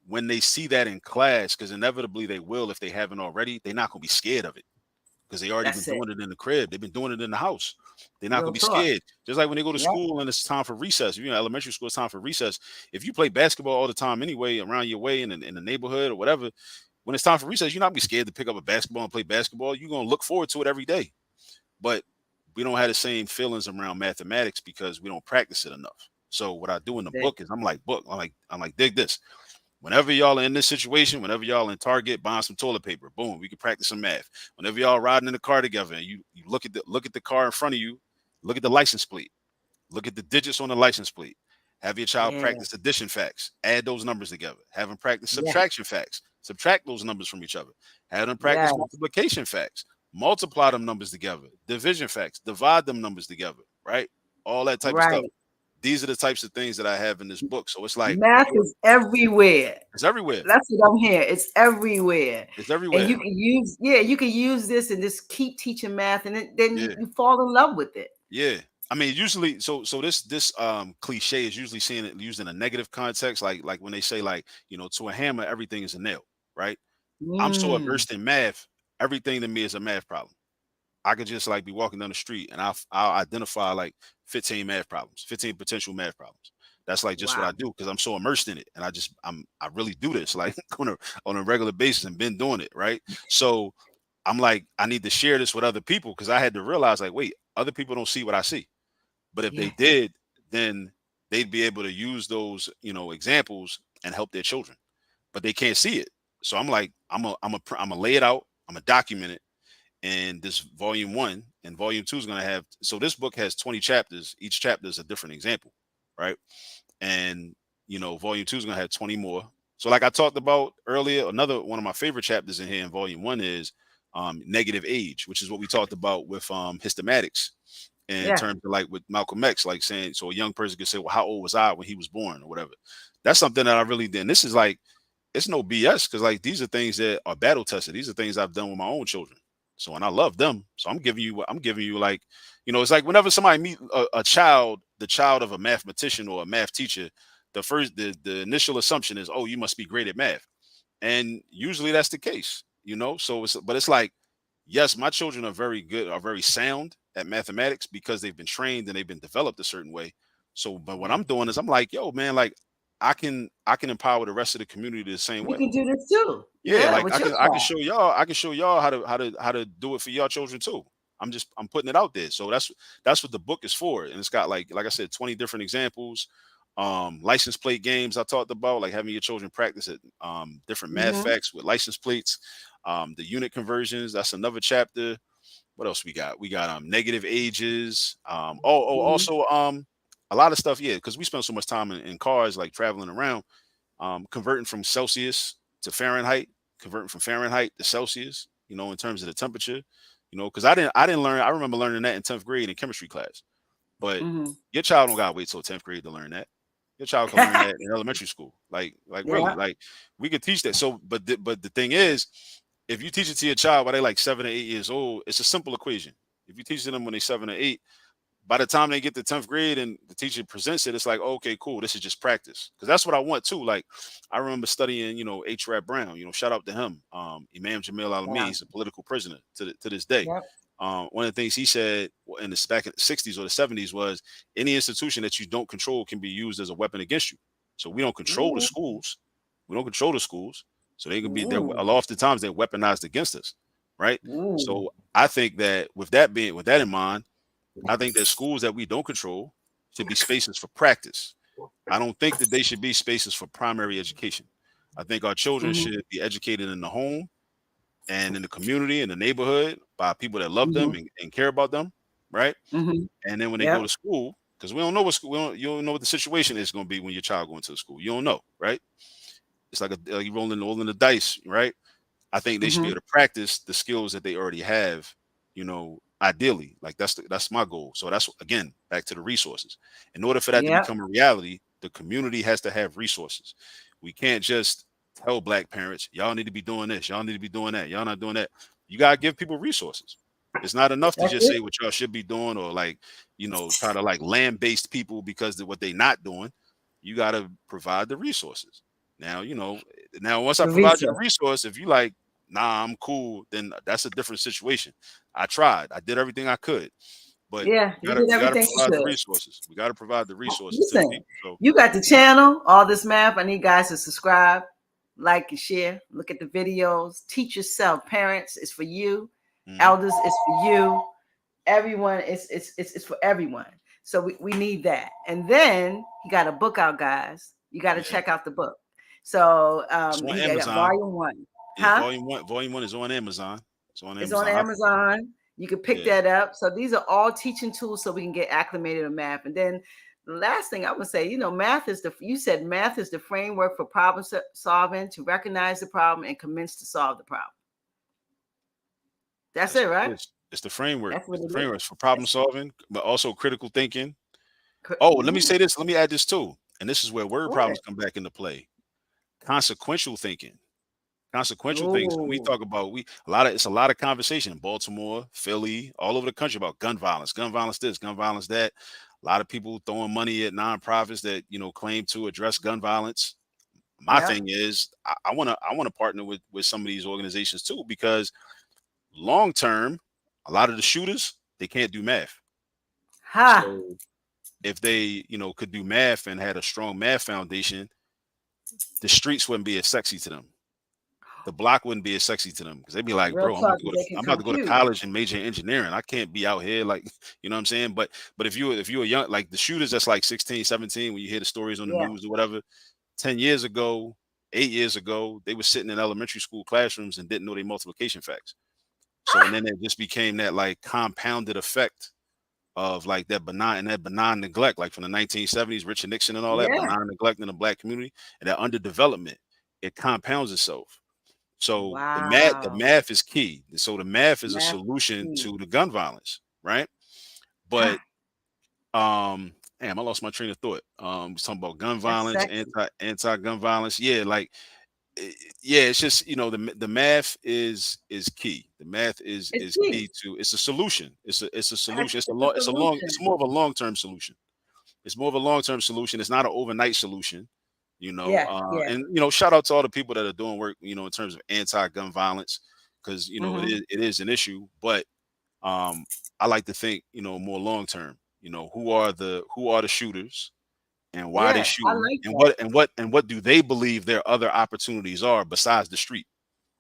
when they see that in class, because inevitably they will if they haven't already, they're not going to be scared of it. because they already been
That's it.
doing it in the crib. They've been doing it in the house. They're not
Real
gonna be
talk.
scared. Just like when they go to
Yep.
school and it's time for recess. You know, elementary school, it's time for recess. If you play basketball all the time anyway, around your way in the neighborhood or whatever, when it's time for recess, you're not gonna be scared to pick up a basketball and play basketball. You're gonna look forward to it every day. But we don't have the same feelings around mathematics because we don't practice it enough. So what I do in the
That's
book is I'm like, dig this. Whenever y'all are in this situation, whenever y'all in Target buying some toilet paper, boom, we can practice some math. Whenever y'all riding in the car together and you look at the car in front of you, look at the license plate, look at the digits on the license plate. Have your child
yeah.
practice addition facts, add those numbers together. Have them practice
Yeah.
subtraction facts, subtract those numbers from each other. Have them
Yeah.
practice multiplication facts, multiply them numbers together, division facts, divide them numbers together, right? All that type of stuff.
Right.
These are the types of things that I have in this book. So it's like
Math is everywhere.
it's everywhere.
That's what I'm hearing. It's everywhere.
It's
And
everywhere.
you can use, yeah, you can use this and just keep teaching math, and then
Yeah.
you fall in love with it.
Yeah. I mean, usually, so this cliche is usually seen it used in a negative context, like when they say like, to a hammer, everything is a nail, right? I'm so
Mm,
immersed in math, everything to me is a math problem. I could just like be walking down the street and I'll identify like 15 math problems, 15 potential math problems. That's like just what I
wow.
do because I'm so immersed in it, and I really do this like on a regular basis and been doing it, right? So I'm like I need to share this with other people because I had to realize like, wait, other people don't see what I see. But if they
Yeah.
did, then they'd be able to use those, examples and help their children. But they can't see it. So I'm like, I'm a lay it out. I'm a document it. And this volume one and volume two is going to have. So this book has 20 chapters. Each chapter is a different example, right? And volume two is going to have 20 more. So like I talked about earlier, another one of my favorite chapters in here in volume one is negative age, which is what we talked about with Histematics in
Yeah.
terms of like with Malcolm X, like saying, so a young person could say, well, how old was I when he was born or whatever. That's something that I really did. And this is like, it's no BS because like these are things that are battle tested. These are things I've done with my own children. So, and I love them. So I'm giving you like, it's like whenever somebody meet a child, the child of a mathematician or a math teacher, the initial assumption is, oh, you must be great at math. And usually that's the case, so it's like, yes, my children are very good, are very sound at mathematics because they've been trained and they've been developed a certain way. So but what I'm doing is I'm like, yo man, like I can empower the rest of the community the same
You
way.
can do this too.
Yeah,
Yeah,
like
with
I
your
can I can
class.
show y'all I can show y'all how to do it for y'all children too. I'm putting it out there. So that's what the book is for. And it's got like I said, 20 different examples. License plate games I talked about, like having your children practice it, different math
Hmm.
facts with license plates, the unit conversions, that's another chapter. What else we got? We got negative ages.
Hmm.
Also a lot of stuff, yeah, because we spend so much time in cars like traveling around, converting from Celsius to Fahrenheit, converting from Fahrenheit to Celsius, in terms of the temperature, because I didn't learn. I remember learning that in 10th grade in chemistry class. But
Hmm.
your child don't gotta wait till 10th grade to learn that. Your child can learn that in elementary school. Like really,
Yeah.
like we could teach that. So, but the thing is, if you teach it to your child while they're like 7 or 8 years old, it's a simple equation. If you teach them when they're 7 or 8, by the time they get to 10th grade and the teacher presents it, it's like, oh, okay, cool. This is just practice. Because that's what I want too. Like I remember studying, H. Rap Brown, shout out to him. Imam Jamil Alameen,
Wow.
he's a political prisoner to this day.
Yep.
One of the things he said in the back in the 60s or the 70s was any institution that you don't control can be used as a weapon against you. So we don't control the
Ooh.
schools. We don't control the schools. So they can be there. A
Ooh.
lot of the times they're weaponized against us. Right.
Ooh.
So I think that with that in mind, I think that schools that we don't control should be spaces for practice. I don't think that they should be spaces for primary education. I think our children
Hmm.
should be educated in the home and in the community, in the neighborhood, by people that love them
Hmm.
and care about them, right?
Hmm.
And then when they go
Yep.
to school, because we don't know what school, you don't know what the situation is going to be when your child going to the school. You don't know, right? It's like you rolling the dice, right? I think they should be
Hmm.
able to practice the skills that they already have, ideally. Like that's my goal. So that's again back to the resources. In order for that to
Yep.
become a reality, the community has to have resources. We can't just tell black parents, y'all need to be doing this, y'all need to be doing that, y'all not doing that. You gotta give people resources. It's not enough to
That's
just
it.
say what y'all should be doing or like, try to like land-based people because of what they not doing. You gotta provide the resources. Now, now once I
The
provide you the
resource.
resource, if you like nah, I'm cool, then that's a different situation. I tried. I did everything I could, but
Yeah, you did
we gotta
everything you
provide the
could.
resources. We gotta provide the resources to the
Listen,
people. So
you got the channel, all this math. I need guys to subscribe, like, and share. Look at the videos. Teach yourself. Parents, it's for you.
mhm.
Elders, it's for you. Everyone, it's for everyone. So we need that. And then he got a book out, guys. You got to
Yeah,
check out the book. So
it's on
he got
Amazon.
volume one.
Yeah,
Huh?
volume one is on Amazon. It's on
It's on
Amazon.
Amazon. You can pick
Yeah,
that up. So these are all teaching tools so we can get acclimated to math. And then the last thing I would say, math is you said math is the framework for problem solving, to recognize the problem and commence to solve the problem. That's
that's
it,
what it
right?
is. It's the framework.
That's what
It's the
it
framework.
is.
It's for problem
That's
solving, but also critical thinking. Oh, let me
ooh,
say this. Let me add this too. And this is where word
go
problems
ahead.
come back into play. Consequential thinking. Consequential things. When we
Ooh,
talk about it's a lot of conversation in Baltimore, Philly, all over the country about gun violence this, gun violence that. A lot of people throwing money at nonprofits that claim to address gun violence. My
yep.
thing is, I wanna partner with some of these organizations too, because long term, a lot of the shooters, they can't do math.
Ha.
So if they could do math and had a strong math foundation, the streets wouldn't be as sexy to them. The block wouldn't be as sexy to them, because they'd be like,
Real
bro,
talk, they can
I'm about to go to
compute.
college and major in engineering. I can't be out here like, you know what I'm saying? But if you're young, like the shooters that's like 16, 17, when you hear the stories on the
Yeah.
news or whatever, 10 years ago, 8 years ago, they were sitting in elementary school classrooms and didn't know their multiplication facts. So and then it just became that like compounded effect of like that benign neglect, like from the 1970s, Richard Nixon and all that
Yeah.
benign neglect in the black community and that underdevelopment. It compounds itself. So the
Wow.
math is key. So the math is a
Math is
solution
key.
to the gun violence, right?
Ha.
But damn, I lost my train of thought. Talking about gun
That's
violence,
sexy.
anti gun violence. Yeah, like yeah, it's just the math is key. The math
It's
is
key.
key to it's a solution. It's a solution.
It's a
It's
solution.
more of a long-term solution. It's more of a long-term solution. It's not an overnight solution.
Yeah. Yeah.
And shout out to all the people that are doing work, in terms of anti-gun violence, because
Mm-hmm.
it is an issue. But I like to think, more long-term. Who are the shooters, and why they
Yeah. I
shooting,
like
and
that.
what do they believe their other opportunities are besides the street?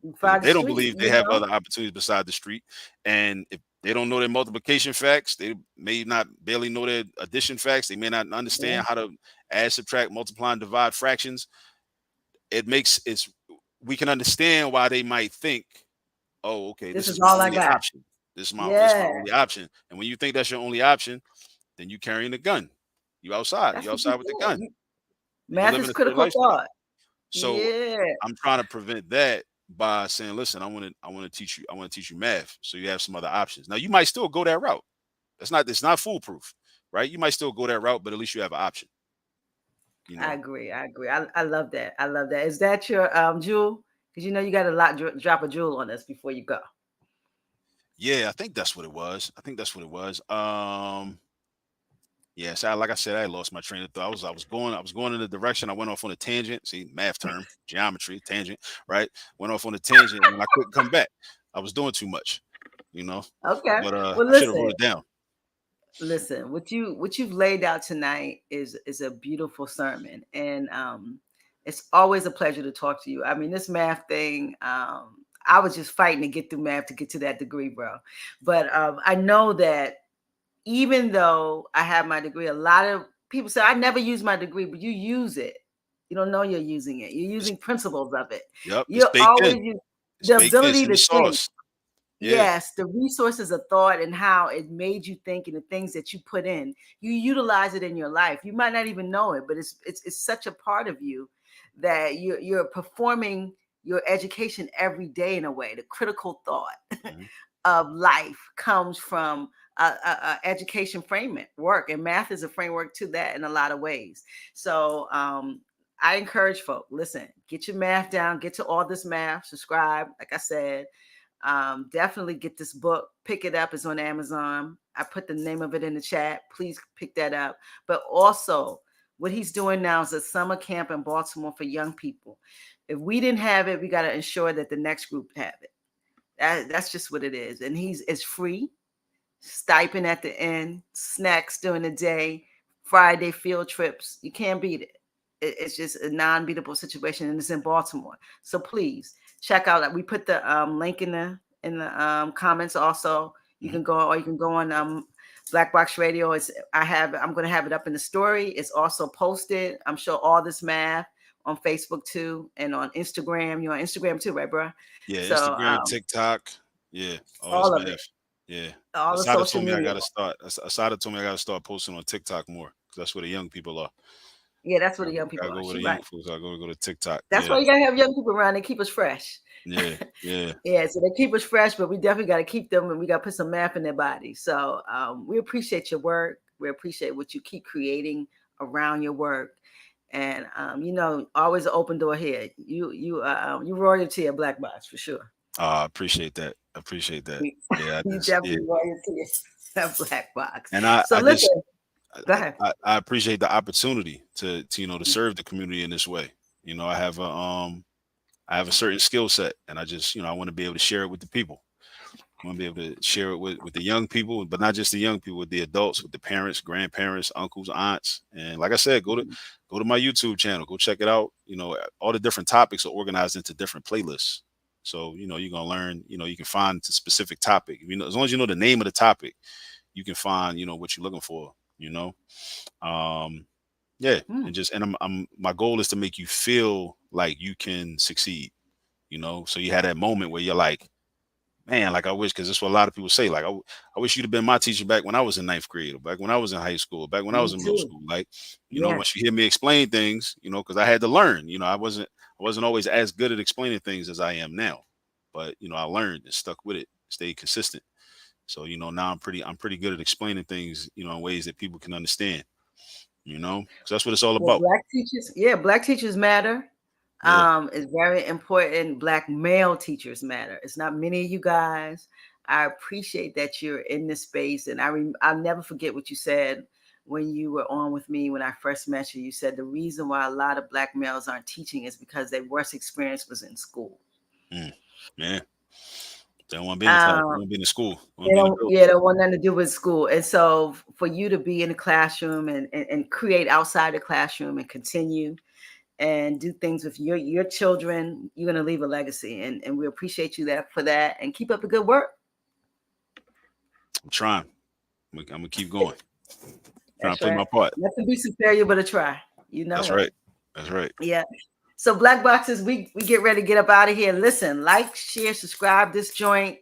Because if
By the
they don't
street,
believe they have other opportunities beside the street, and if they don't know their multiplication facts, they may not barely know their addition facts. They may not
Yeah.
understand how to add, subtract, multiply, and divide fractions. It's we can understand why they might think, oh, okay,
This
this
is
is my
all I
only
got.
option. This is my
Yeah.
only option. And when you think that's your only option, then you carrying a gun. You outside.
That's
You
what you're
outside with the gun,
doing.
and you
Math
live
is
in a certain
critical
lifestyle.
thought.
So
Yeah.
I'm trying to prevent that by saying, listen, I want to teach you, math, so you have some other options. Now you might still go that route. It's not foolproof, right? You might still go that route, but at least you have an option, you
I
know.
agree. I agree. I love that. I love that. Is that your jewel? Because you got a lot drop a jewel on us before you go.
Yeah, I think that's what it was. Yeah, so like I said, I lost my train of thought. I was going in the direction. I went off on a tangent. See, math term, geometry, tangent, right? Went off on a tangent and I couldn't come back. I was doing too much, you know.
Okay.
But
Well,
I should have wrote
listen.
it down.
Listen, what you've laid out tonight is a beautiful sermon, and it's always a pleasure to talk to you. I mean, this math thing, I was just fighting to get through math to get to that degree, bro. But I know that even though I have my degree, a lot of people say I never use my degree, but you use it. You don't know you're using it. You're
It's
using principles of it.
Yep, it's
You're
baked
always
in. It's
the
baked in. It's
ability
in the
to think.
sauce. Yeah.
Yes, the resources of thought and how it made you think and the things that you put in, you utilize it in your life. You might not even know it, but it's such a part of you that you're performing your education every day in a way. The critical thought
Mhm.
of life comes from a education framework, and math is a framework to that in a lot of ways. So I encourage folk, listen, get your math down, get to all this math, subscribe, like I said. Definitely get this book, pick it up. It's on Amazon. I put the name of it in the chat. Please pick that up. But also, what he's doing now is a summer camp in Baltimore for young people. If we didn't have it, we got to ensure that the next group have it. That's just what it is. And it's free, stipend at the end, snacks during the day, Friday field trips. You can't beat it. It's just a non-beatable situation, and it's in Baltimore. So please check out. We put the link in the comments. Also, you can go, or you can go on Black Box Radio. I'm going to have it up in the story. It's also posted. I'm sure all this math on Facebook too, and on Instagram. You're on Instagram too, right, bro?
Yeah,
So
Instagram, TikTok, yeah, all this
all of
math.
it,
Yeah.
all the
Asada
social
told me I
media.
gotta start. Asada told me I gotta start posting on TikTok more because that's where the young people are.
Yeah, that's where
I
the young people
gotta
are.
go with
She
the young
right.
folks. I go to TikTok.
That's
Yeah,
why you gotta have young people around and keep us fresh.
yeah, yeah.
Yeah, so they keep us fresh, but we definitely got to keep them, and we got to put some math in their body. So we appreciate your work. We appreciate what you keep creating around your work, and always an open door here. You royalty at Black Box for sure.
I appreciate that. I appreciate that.
You
Yeah, I
you
just yeah,
definitely royalty at Black Box.
and
So listen, go ahead.
I appreciate the opportunity to to serve the community in this way. I have a certain skill set, and I just I want to be able to share it with the people. I want to be able to share it with the young people, but not just the young people, with the adults, with the parents, grandparents, uncles, aunts. And like I said, go to my YouTube channel, go check it out. All the different topics are organized into different playlists. So, you're gonna learn, you can find a specific topic. As long as you know the name of the topic, you can find, what you're looking for, you know. Um, yeah.
Mm,
And my goal is to make you feel like you can succeed, so you had that moment where you're like, man, like I wish, because that's what a lot of people say. Like, I wish you'd have been my teacher back when I was in ninth grade, or back when I was in high school, or back when I was
me
in middle
too.
school. Like,
Yes.
once you hear me explain things, because I had to learn. I wasn't always as good at explaining things as I am now, but I learned and stuck with it, stayed consistent. So now I'm pretty good at explaining things, in ways that people can understand. Because that's what it's all
Well,
about.
black teachers matter.
Yeah.
It's very important. Black male teachers matter. It's not many of you guys. I appreciate that you're in this space, and I'll never forget what you said when you were on with me when I first met you. You said the reason why a lot of black males aren't teaching is because their worst experience was in school.
Mm. Yeah. They don't want to be in the class. They
Um,
want to be in the school. They want
They
to be in the
don't,
building.
yeah, they don't want nothing to do with school. And so for you to be in the classroom and create outside the classroom and continue and do things with your children, you're gonna leave a legacy. And we appreciate you that for that. And keep up the good work.
I'm trying. I'm gonna keep going. Trying to
That's
play
right.
my part.
Nothing beats a failure but a try. You know
That's
it.
right. That's right.
Yeah. So Black Boxes, we get ready to get up out of here. Listen, like, share, subscribe this joint.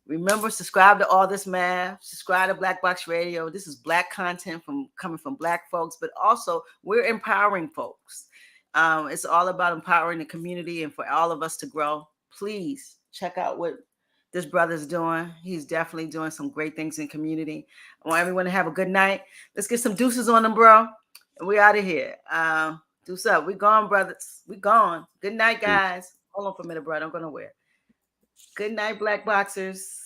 Remember, subscribe to all this math. Subscribe to Black Box Radio. This is black content coming from black folks, but also we're empowering folks. It's all about empowering the community and for all of us to grow. Please check out what this brother's doing. He's definitely doing some great things in community. I want everyone to have a good night. Let's get some deuces on them, bro. And we out of here. Deuce up. We gone, brothers. We gone. Good night,
Peace.
guys. Hold on for a minute, bro. Don't go nowhere. Good night, Black Boxers.